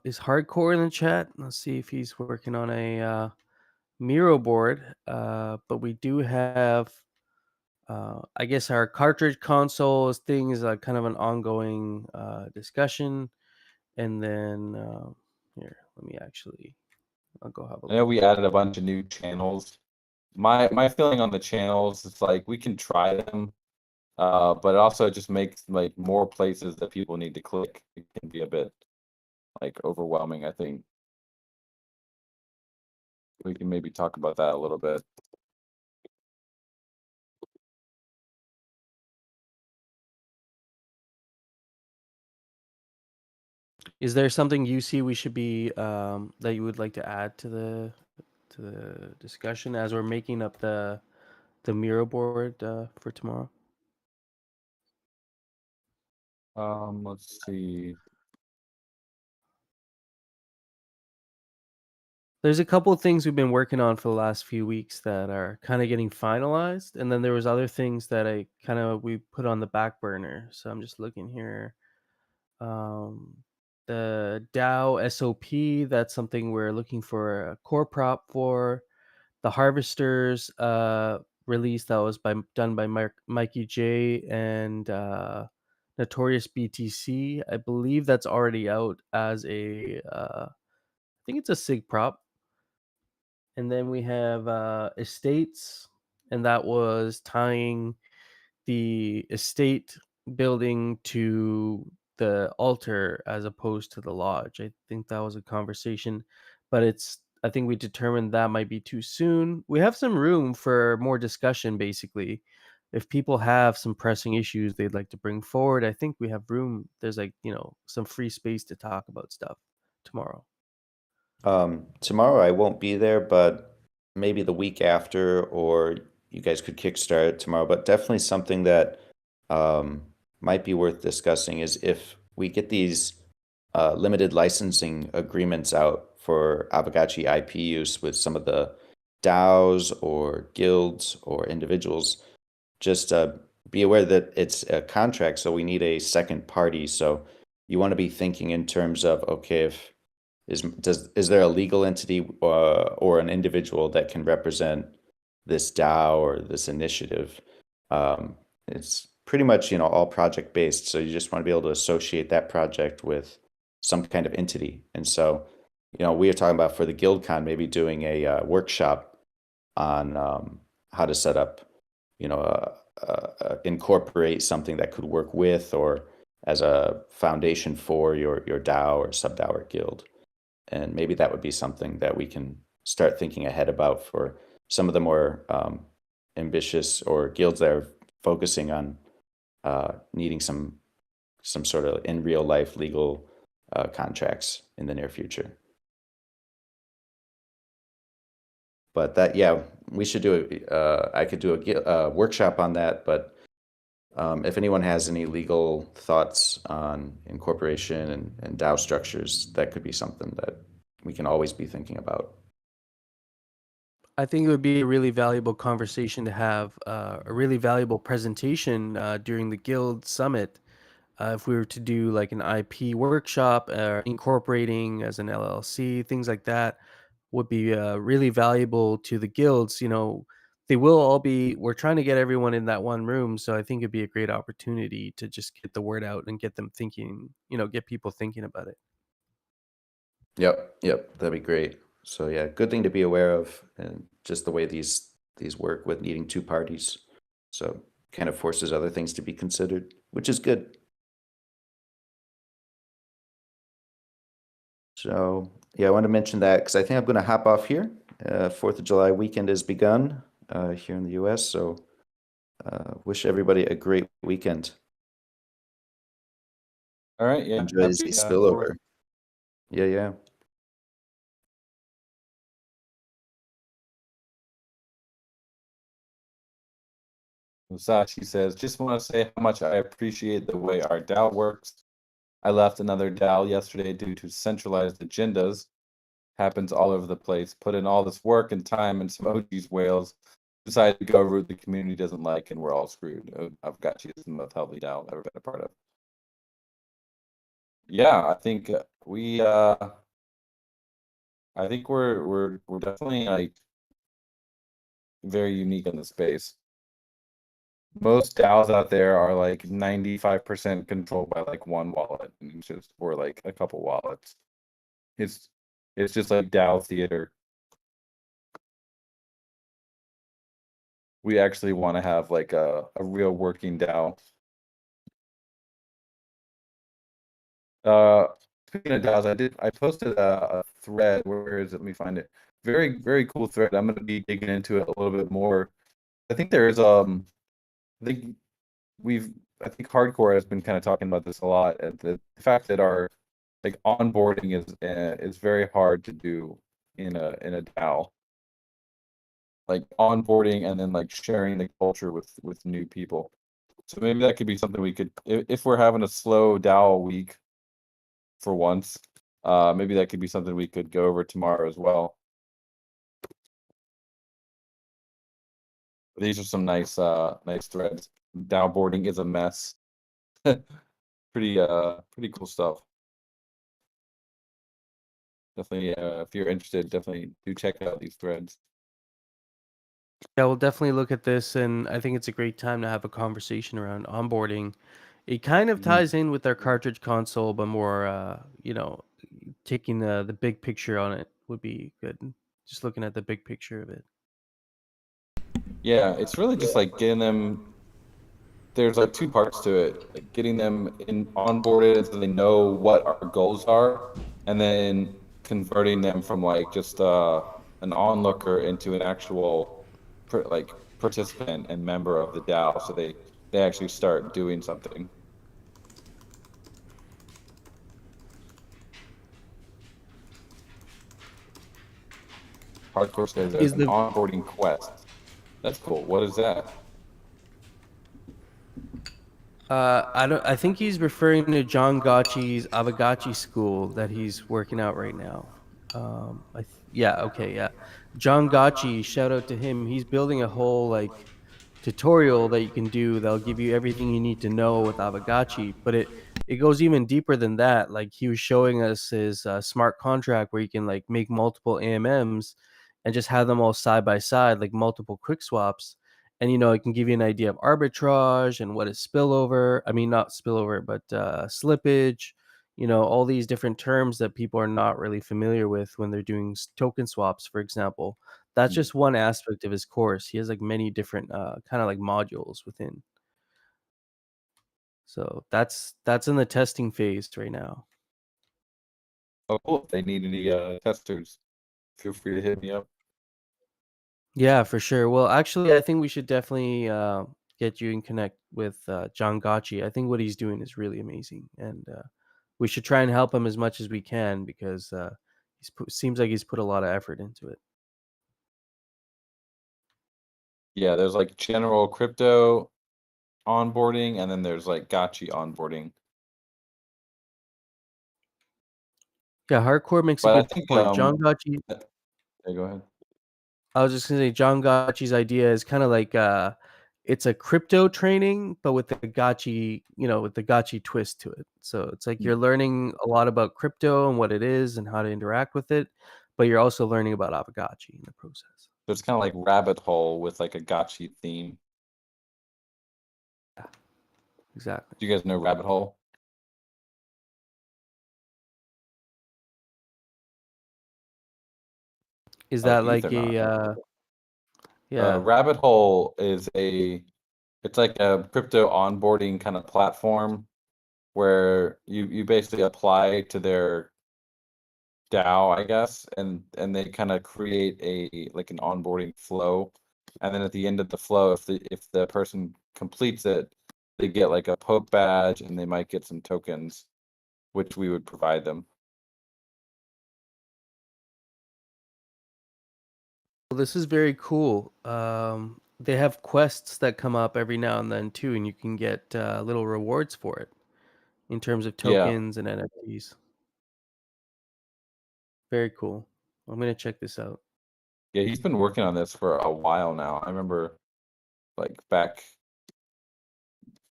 Is Hardcore in the chat? Let's see if he's working on a Miro board. But we do have I guess our cartridge consoles thing is kind of an ongoing discussion. And then here, let me actually I'll go have a look. I know we added a bunch of new channels. My feeling on the channels is like we can try them, but it also just makes like more places that people need to click. It can be a bit like overwhelming, I think. We can maybe talk about that a little bit. Is there something you see we should be that you would like to add to the discussion as we're making up the Miro board for tomorrow? Let's see. There's a couple of things we've been working on for the last few weeks that are kind of getting finalized, and then there was other things that we put on the back burner. So I'm just looking here. The DAO SOP, that's something we're looking for a core prop for. The Harvesters release that was done by Mikey J and Notorious BTC. I believe that's already out as a I think it's a SIG prop. And then we have Estates, and that was tying the estate building to the altar as opposed to the lodge. I think that was a conversation, but I think we determined that might be too soon. We have some room for more discussion, basically. If people have some pressing issues they'd like to bring forward, I think we have room. There's some free space to talk about stuff tomorrow. Tomorrow I won't be there, but maybe the week after, or you guys could kickstart tomorrow. But definitely something that might be worth discussing is if we get these limited licensing agreements out for Aavegotchi IP use with some of the DAOs or guilds or individuals, just be aware that it's a contract, so we need a second party. So you want to be thinking in terms of, okay, if is there a legal entity or an individual that can represent this DAO or this initiative? It's pretty much all project based, so you just want to be able to associate that project with some kind of entity. And so, we are talking about for the GuildCon maybe doing a workshop on how to set up, incorporate something that could work with or as a foundation for your DAO or sub-DAO or guild. And maybe that would be something that we can start thinking ahead about for some of the more ambitious or guilds that are focusing on needing some sort of in real life legal contracts in the near future. But that, yeah, we should do it. I could do a workshop on that, but if anyone has any legal thoughts on incorporation and DAO structures, that could be something that we can always be thinking about. I think it would be a really valuable conversation to have, a really valuable presentation during the Guild Summit. If we were to do like an IP workshop, incorporating as an LLC, things like that would be really valuable to the guilds. They will all be, we're trying to get everyone in that one room. So I think it'd be a great opportunity to just get the word out and get them thinking, get people thinking about it. Yep, that'd be great. So yeah, good thing to be aware of, and just the way these work with needing two parties. So kind of forces other things to be considered, which is good. So yeah, I want to mention that because I think I'm going to hop off here. 4th of July weekend has begun here in the US. So wish everybody a great weekend. All right. Yeah. Enjoy the spillover. Yeah. Sachi says, just want to say how much I appreciate the way our DAO works. I left another DAO yesterday due to centralized agendas. Happens all over the place. Put in all this work and time and some OG's whales. Decided to go a route the community doesn't like, and we're all screwed. Aavegotchi is the most healthy DAO I've ever been a part of. Yeah, I think we're definitely like very unique in the space. Most DAOs out there are like 95% controlled by like one wallet, and it's just or like a couple wallets. It's just like DAO theater. We actually want to have like a real working DAO. Speaking of DAOs, I posted a thread. Where is it? Let me find it. Very, very cool thread. I'm going to be digging into it a little bit more. I think there's I think hardcore has been kind of talking about this a lot. The fact that our like onboarding is very hard to do in a DAO. Like onboarding and then like sharing the culture with new people. So maybe that could be something we could, if we're having a slow DAO week for once, maybe that could be something we could go over tomorrow as well. These are some nice threads. DAO boarding is a mess. Pretty cool stuff. Definitely, if you're interested, definitely do check out these threads. Yeah, we'll definitely look at this, and I think it's a great time to have a conversation around onboarding. It kind of ties in with our cartridge console, but more, taking the big picture on it would be good. Just looking at the big picture of it. Yeah, it's really just like getting them. There's like two parts to it, like getting them in onboarded so they know what our goals are, and then converting them from like just an onlooker into an actual like participant and member of the DAO, so they actually start doing something. Hardcore says there's Is an the onboarding quest. That's cool. What is that? I don't. I think he's referring to John Gotchi's Aavegotchi school that he's working out right now. Yeah. Okay. Yeah. John Gotchi. Shout out to him. He's building a whole like tutorial that you can do that'll give you everything you need to know with Aavegotchi. But it goes even deeper than that. Like he was showing us his smart contract where you can like make multiple AMMs and just have them all side by side, like multiple quick swaps. And it can give you an idea of arbitrage and what is spillover. I mean, not spillover, but slippage. All these different terms that people are not really familiar with when they're doing token swaps, for example. That's just one aspect of his course. He has like many different kind of like modules within. So that's in the testing phase right now. Oh, cool. If they need any testers, feel free to hit me up. Yeah, for sure. Well, actually, I think we should definitely get you in connect with John Gotchi. I think what he's doing is really amazing, and we should try and help him as much as we can because seems like he's put a lot of effort into it. Yeah, there's like general crypto onboarding, and then there's like Gotchi onboarding. Yeah, hardcore makes a But I good think point. John Gotchi. yeah, go ahead. I was just gonna say John Gotchi's idea is kind of like it's a crypto training, but with the Gotchi, with the Gotchi twist to it. So it's like you're learning a lot about crypto and what it is and how to interact with it, but you're also learning about Aavegotchi in the process. So it's kind of like rabbit hole with like a Gotchi theme. Yeah, exactly. Do you guys know rabbit hole? Is that Youth like or not? yeah? Rabbit hole is it's like a crypto onboarding kind of platform where you basically apply to their DAO, I guess, and they kind of create like an onboarding flow, and then at the end of the flow, if the person completes it, they get like a poke badge, and they might get some tokens, which we would provide them. Well, this is very cool. They have quests that come up every now and then too, and you can get little rewards for it in terms of Yeah, tokens and NFTs. Very cool. I'm gonna check this out. yeah, he's been working on this for a while now. I remember like back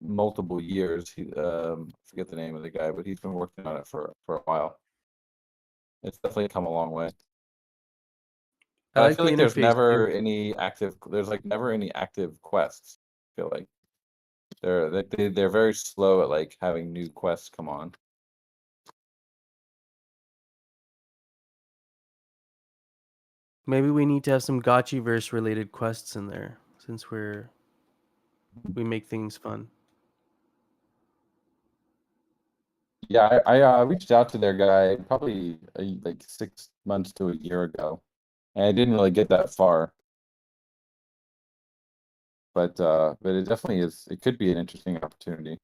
multiple years. He forget the name of the guy, but he's been working on it for a while. It's definitely come a long way. I But I like feel the like there's interface too. never any active. There's like never any active quests. I feel like they're very slow at like having new quests come on. Maybe we need to have some Gotchiverse related quests in there since we make things fun. Yeah, I reached out to their guy probably like 6 months to a year ago, and I didn't really get that far. But it definitely is. It could be an interesting opportunity.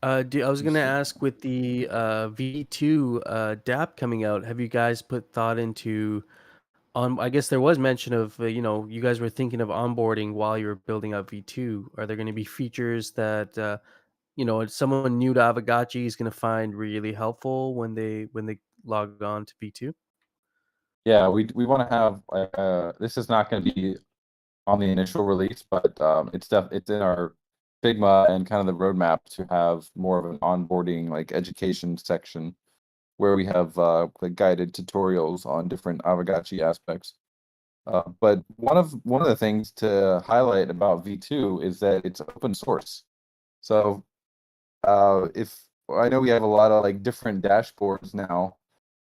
I was gonna ask with the V2 DApp coming out, have you guys put thought into I guess there was mention of you guys were thinking of onboarding while you were building out V2. Are there going to be features that someone new to Aavegotchi is going to find really helpful when they log on to V2? Yeah, we want to have this is not going to be on the initial release, but it's in our Figma and kind of the roadmap to have more of an onboarding like education section where we have like guided tutorials on different Aavegotchi aspects. But one of the things to highlight about V2 is that it's open source. So if I know we have a lot of like different dashboards now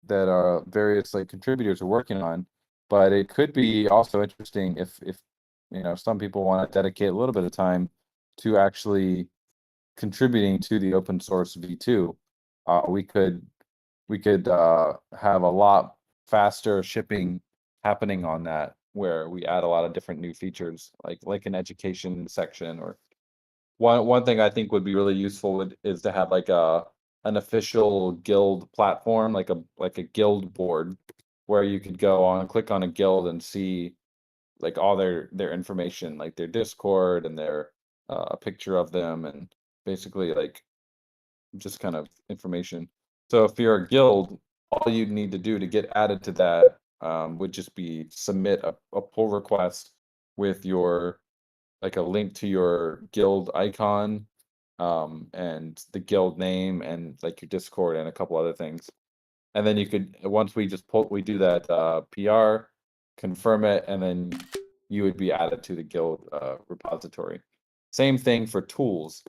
that are various like contributors are working on, but it could be also interesting if some people want to dedicate a little bit of time to actually contributing to the open source V2. We could have a lot faster shipping happening on that, where we add a lot of different new features, like an education section. Or one thing I think would be really useful is to have like an official guild platform, like a guild board, where you could go on, click on a guild and see like all their information, like their Discord and their a picture of them, and basically like just kind of information. So if you're a guild, all you'd need to do to get added to that would just be submit a pull request with your like a link to your guild icon, and the guild name and like your Discord and a couple other things. And then you could, once we do that PR, confirm it, and then you would be added to the guild repository. Same thing for tools.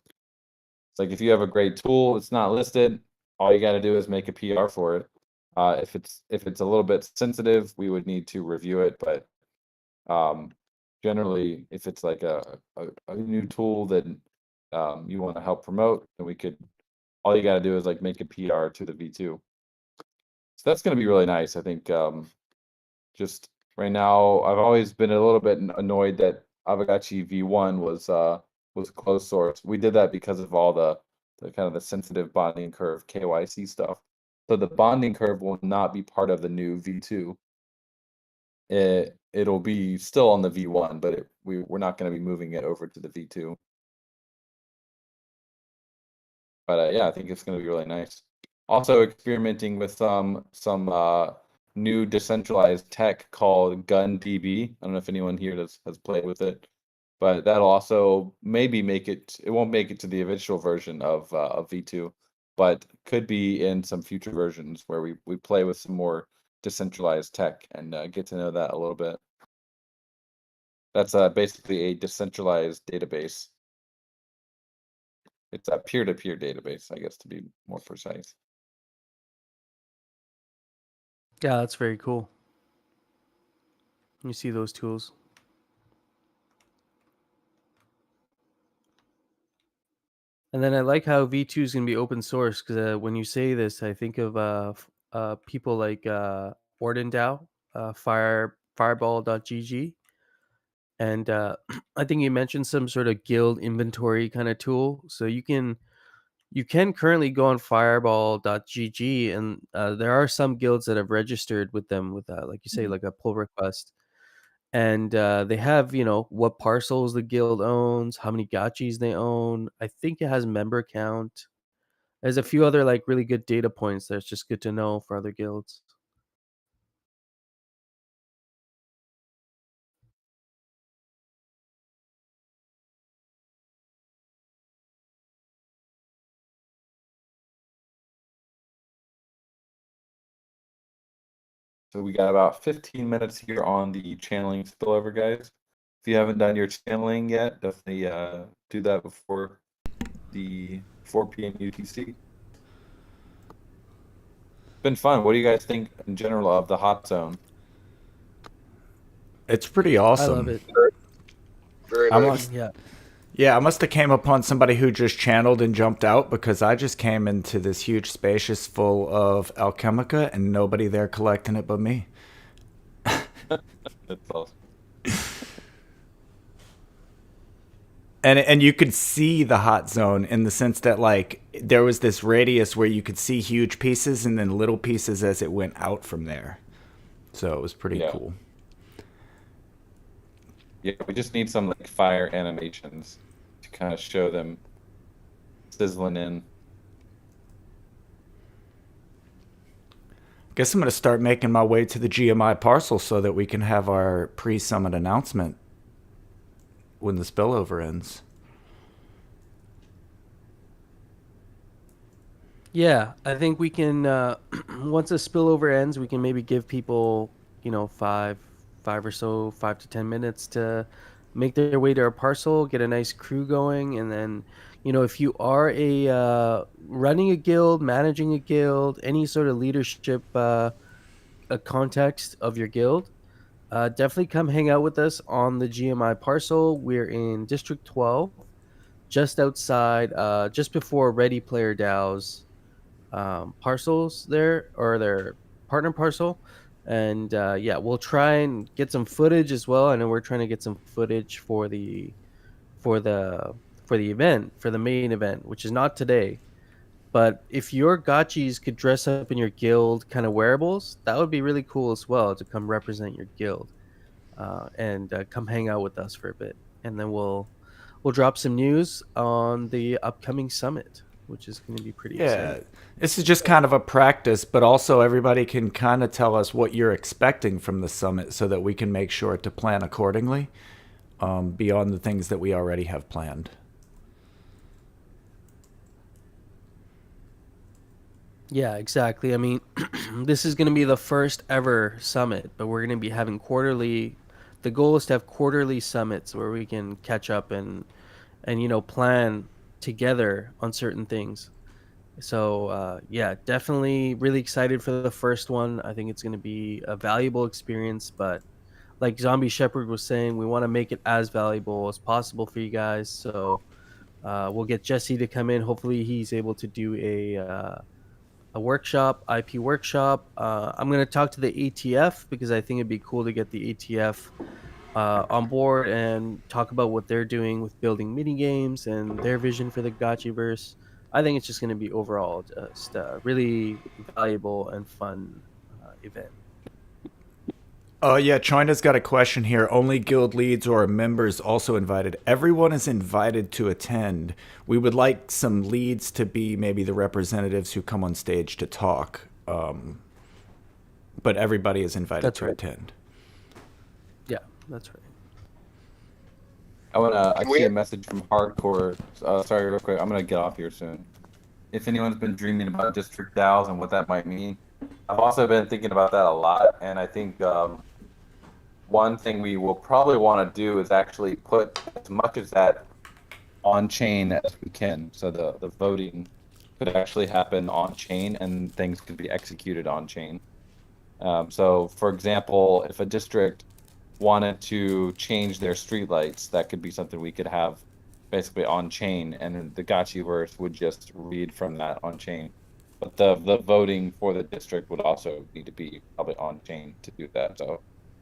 It's like if you have a great tool, it's not listed, all you got to do is make a PR for it. If it's a little bit sensitive, we would need to review it, but generally, if it's like a new tool that you want to help promote, then all you got to do is like make a PR to the V2. So that's going to be really nice. I think just right now, I've always been a little bit annoyed that Aavegotchi V1 was closed source. We did that because of all the kind of the sensitive bonding curve KYC stuff. So the bonding curve will not be part of the new V2. It'll be still on the V1, but we're not going to be moving it over to the V2. But yeah, I think it's going to be really nice. Also experimenting with some new decentralized tech called GunDB. I don't know if anyone here has played with it, but that'll also maybe make it. It won't make it to the official version of V2, but could be in some future versions where we play with some more decentralized tech and get to know that a little bit. That's basically a decentralized database. It's a peer-to-peer database, I guess, to be more precise. Yeah, that's very cool. You see those tools. And then I like how V2 is going to be open source, because when you say this, I think of people like OrdenDAO, Fireball.gg. And I think you mentioned some sort of guild inventory kind of tool. So you can currently go on Fireball.gg, and there are some guilds that have registered with them with like you say, like a pull request. And they have, what parcels the guild owns, how many gotchis they own. I think it has member count. There's a few other like really good data points that's just good to know for other guilds. So we got about 15 minutes here on the channeling spillover, guys. If you haven't done your channeling yet, definitely do that before the 4 p.m. UTC. Been fun. What do you guys think in general of the hot zone? It's pretty awesome. I love it. Yeah, I must have came upon somebody who just channeled and jumped out, because I just came into this huge spacious full of Alchemica and nobody there collecting it but me. That's awesome. And you could see the hot zone in the sense that like there was this radius where you could see huge pieces and then little pieces as it went out from there. So it was pretty cool. Yeah, we just need some like fire animations to kind of show them sizzling in. Guess I'm going to start making my way to the GMI parcel so that we can have our pre-summit announcement when the spillover ends. Yeah, I think we can, once the spillover ends, we can maybe give people, 5 to 10 minutes to make their way to our parcel, get a nice crew going, and then if you are running a guild, managing a guild, any sort of leadership a context of your guild, definitely come hang out with us on the GMI parcel. We're in District 12, just outside, just before Ready Player DAO's parcels there, or their partner parcel. And yeah, we'll try and get some footage as well. I know we're trying to get some footage for the for the event, for the main event, which is not today. But if your gotchis could dress up in your guild kind of wearables, that would be really cool as well to come represent your guild, and come hang out with us for a bit, and then we'll drop some news on the upcoming summit, which is going to be pretty Yeah, exciting. this is just kind of a practice, but also everybody can kind of tell us what you're expecting from the summit so that we can make sure to plan accordingly, beyond the things that we already have planned. Yeah, exactly. I mean, this is going to be the first ever summit, but we're going to be having quarterly. The goal is to have quarterly summits where we can catch up and plan together on certain things. So yeah, definitely really excited for the first one. I think it's going to be a valuable experience, but like Zombie Shepherd was saying, we want to make it as valuable as possible for you guys. So we'll get Jesse to come in. Hopefully, he's able to do a workshop, IP workshop. I'm going to talk to the ATF because I think it'd be cool to get the ATF on board and talk about what they're doing with building mini games and their vision for the Gotchiverse. I think it's just going to be overall just a really valuable and fun event. Oh, yeah, China's got a question here. Only guild leads or members also invited. Everyone is invited to attend. We would like some leads to be maybe the representatives who come on stage to talk. But everybody is invited That's to right. attend. Yeah, that's right. I see a message from Hardcore. Sorry, real quick. I'm gonna get off here soon. If anyone's been dreaming about district DAOs and what that might mean, I've also been thinking about that a lot, and I think one thing we will probably want to do is actually put as much of that on chain as we can. So the voting could actually happen on chain and things could be executed on chain. So for example, if a district wanted to change their streetlights, that could be something we could have basically on chain, and the Gotchiverse would just read from that on chain. But the voting for the district would also need to be probably on chain to do that. So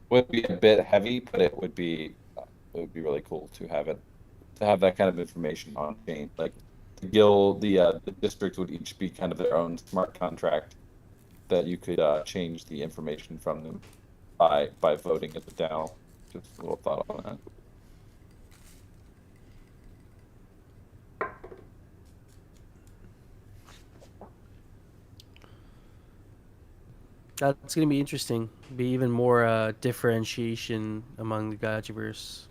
would be a bit heavy, but it would be really cool to have that kind of information on chain. Like the guild, the districts would each be kind of their own smart contract that you could change the information from them by voting at the DAO. Just a little thought on that. That's going to be interesting. Be even more differentiation among the Gotchiverse.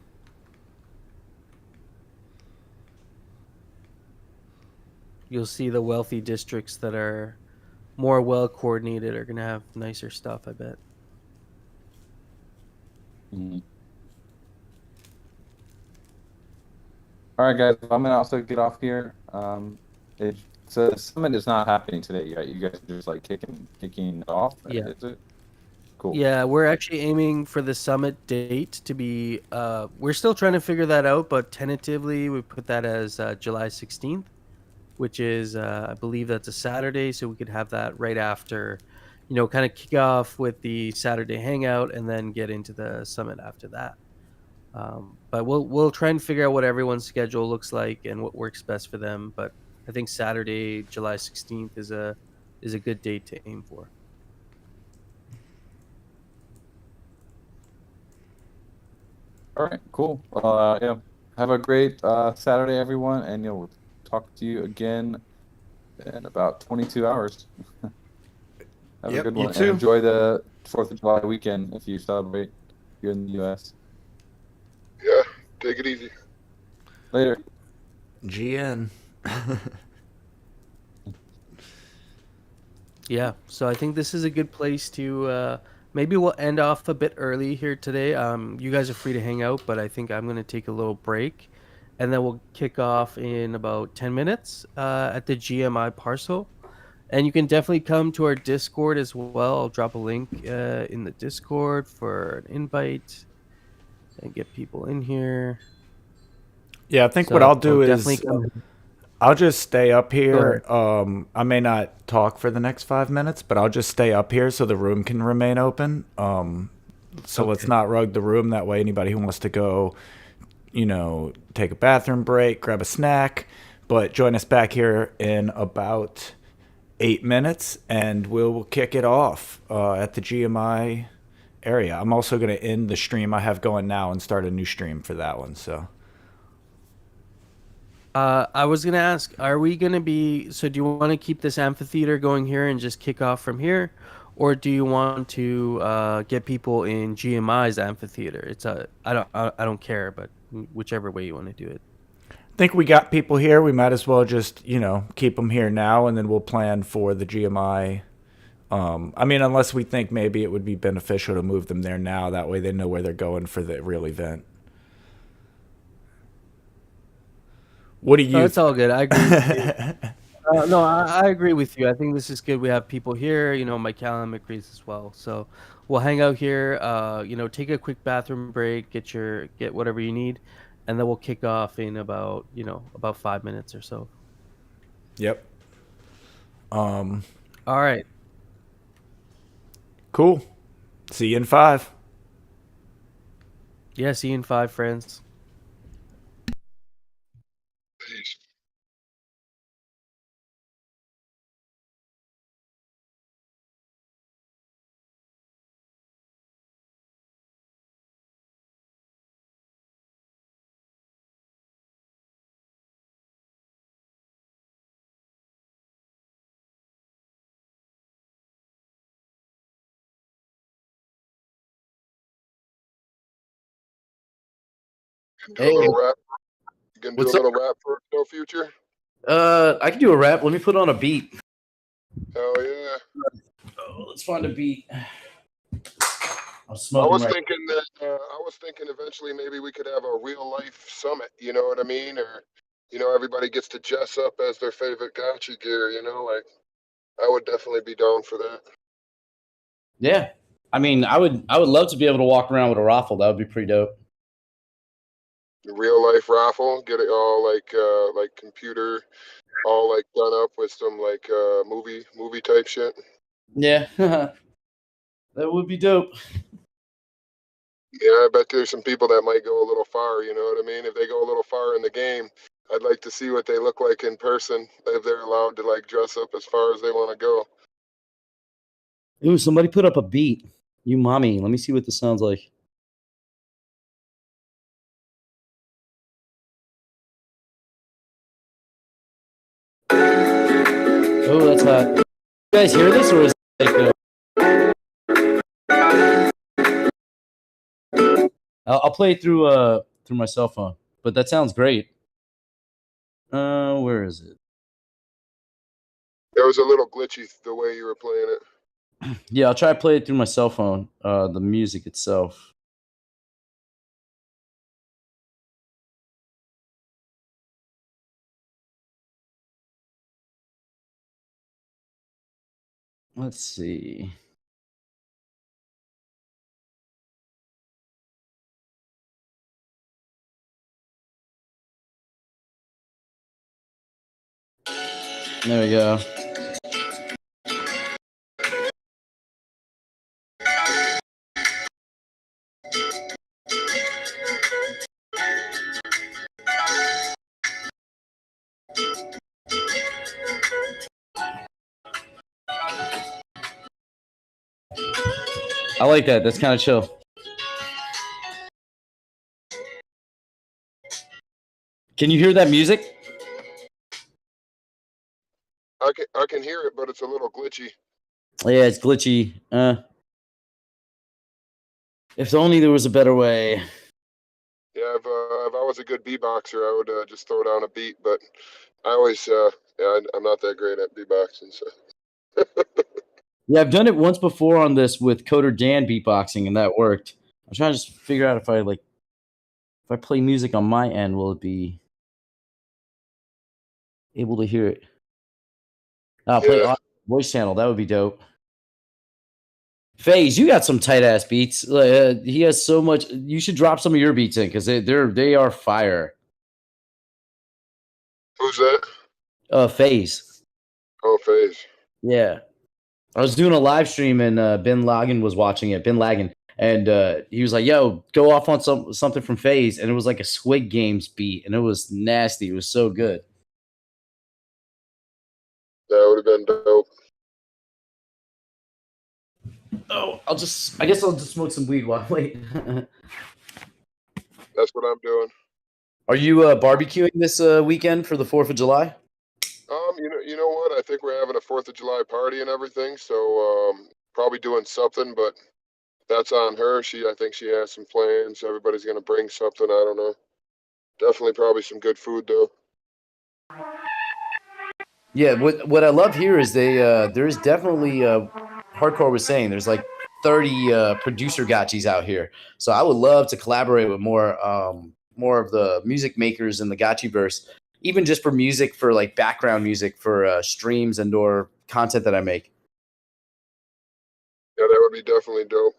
You'll see the wealthy districts that are more well coordinated are going to have nicer stuff, I bet. Mm-hmm. All right, guys. I'm gonna also get off here. So the summit is not happening today yet. You guys are just like kicking it off. Yeah. Is it? Cool. Yeah, we're actually aiming for the summit date to be. We're still trying to figure that out, but tentatively we put that as July 16th, which is, I believe that's a Saturday, so we could have that right after, kind of kick off with the Saturday hangout and then get into the summit after that. But we'll try and figure out what everyone's schedule looks like and what works best for them. But I think Saturday, July 16th is a good date to aim for. All right, cool. Yeah, have a great Saturday, everyone, and we'll talk to you again in about 22 hours. Have Yep, a good you one, too. and enjoy the 4th of July weekend if you celebrate here in the U.S. Yeah, take it easy. Later. GN. Yeah, so I think this is a good place to maybe we'll end off a bit early here today. You guys are free to hang out, but I think I'm going to take a little break and then we'll kick off in about 10 minutes at the GMI parcel. And you can definitely come to our Discord as well. I'll drop a link in the Discord for an invite and get people in here. Yeah, I think what So I'll do definitely is come. I'll just stay up here. Go I may not talk for the next 5 minutes, but I'll just stay up here so the room can remain open. So let's not rug the room. That way, anybody who wants to go, take a bathroom break, grab a snack, but join us back here in about 8 minutes, and we'll kick it off at the GMI area. I'm also going to end the stream I have going now and start a new stream for that one. So. I was gonna ask, are we gonna be? So, do you want to keep this amphitheater going here and just kick off from here, or do you want to get people in GMI's amphitheater? It's I don't care, but whichever way you want to do it. I think we got people here. We might as well just keep them here now, and then we'll plan for the GMI. I mean, unless we think maybe it would be beneficial to move them there now. That way, they know where they're going for the real event. What do you? No, it's all good. I agree with you. No, I agree with you. I think this is good. We have people here. My Callum agrees as well. So we'll hang out here. Take a quick bathroom break, get whatever you need, and then we'll kick off in about 5 minutes or so. Yep. All right. Cool. See you in 5. Yeah, see you in 5, friends. Peace. Do a Hey, little rap. You can do what's a little rap for No Future. I can do a rap. Let me put on a beat. Hell yeah. Oh, let's find a beat. I'm I smoking was right. thinking that I was thinking eventually maybe we could have a real life summit. You know what I mean? Or everybody gets to dress up as their favorite gotchi gear. Like I would definitely be down for that. Yeah, I mean, I would love to be able to walk around with a raffle. That would be pretty dope. The real life raffle, get it all like computer, all like done up with some like movie type shit. Yeah, that would be dope. Yeah, I bet there's some people that might go a little far, you know what I mean? If they go a little far in the game, I'd like to see what they look like in person if they're allowed to like dress up as far as they want to go. Ooh, somebody put up a beat. You mommy. Let me see what this sounds like. Oh, that's hot. You guys hear this, or is it like I'll play it through my cell phone, but that sounds great. Where is it? It was a little glitchy the way you were playing it. Yeah, I'll try to play it through my cell phone. The music itself. Let's see. There we go. I like that. That's kind of chill. Can you hear that music? I can hear it, but it's a little glitchy. Yeah, it's glitchy. If only there was a better way. Yeah, if I was a good beatboxer, I would just throw down a beat, but I always I'm not that great at beatboxing, so. Yeah, I've done it once before on this with Coder Dan beatboxing, and that worked. I'm trying to just figure out if I play music on my end, will it be able to hear it. Play Yeah. voice channel. That would be dope. FaZe, you got some tight ass beats. He has so much. You should drop some of your beats in because they are fire. Who's that? FaZe. Oh, FaZe. Yeah, I was doing a live stream and Ben Lagan was watching it. Ben Lagan, and he was like, "Yo, go off on something from FaZe," and it was like a Squid Games beat, and it was nasty. It was so good. That would have been dope. Oh, I guess I'll just smoke some weed while I wait. That's what I'm doing. Are you barbecuing this weekend for the 4th of July? You know what? I think we're having a 4th of July party and everything, so probably doing something, but that's on her. I think she has some plans. Everybody's gonna bring something. I don't know. Definitely, probably some good food though. Yeah, what I love here is there's definitely Hardcore was saying there's like 30 producer gotchis out here. So I would love to collaborate with more of the music makers in the Gotchiverse, even just for music, for like background music for streams and or content that I make. Yeah, that would be definitely dope.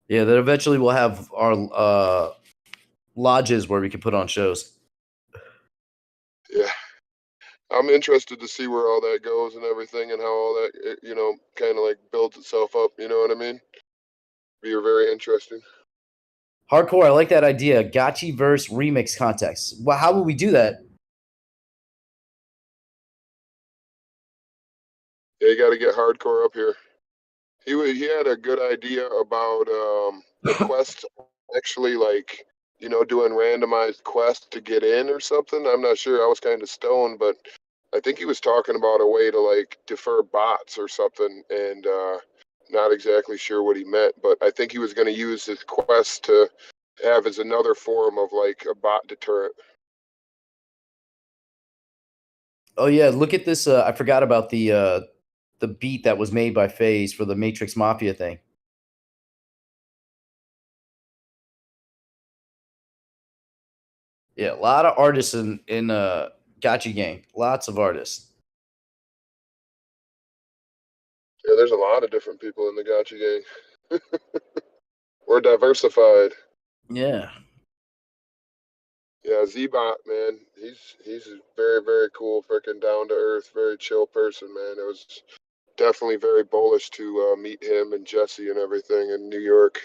Yeah, that eventually we'll have our lodges where we can put on shows. Yeah, I'm interested to see where all that goes and everything, and how all that kind of like builds itself up. You know what I mean? Be very interesting. Hardcore, I like that idea. Gotchiverse remix context. Well, how will we do that? Yeah, you got to get Hardcore up here. He had a good idea about the quest, actually, like, doing randomized quests to get in or something. I'm not sure. I was kind of stoned, but I think he was talking about a way to like defer bots or something, and not exactly sure what he meant, but I think he was going to use his quest to have as another form of like a bot deterrent. Oh yeah, look at this. I forgot about the beat that was made by FaZe for the Matrix Mafia thing. Yeah, a lot of artists in Gotchi Gang. Lots of artists. Yeah, there's a lot of different people in the Gotcha gang. We're diversified. Yeah. Yeah, Z-Bot, man, he's a very, very cool, freaking down to earth, very chill person, man. It was definitely very bullish to meet him and Jesse and everything in New York.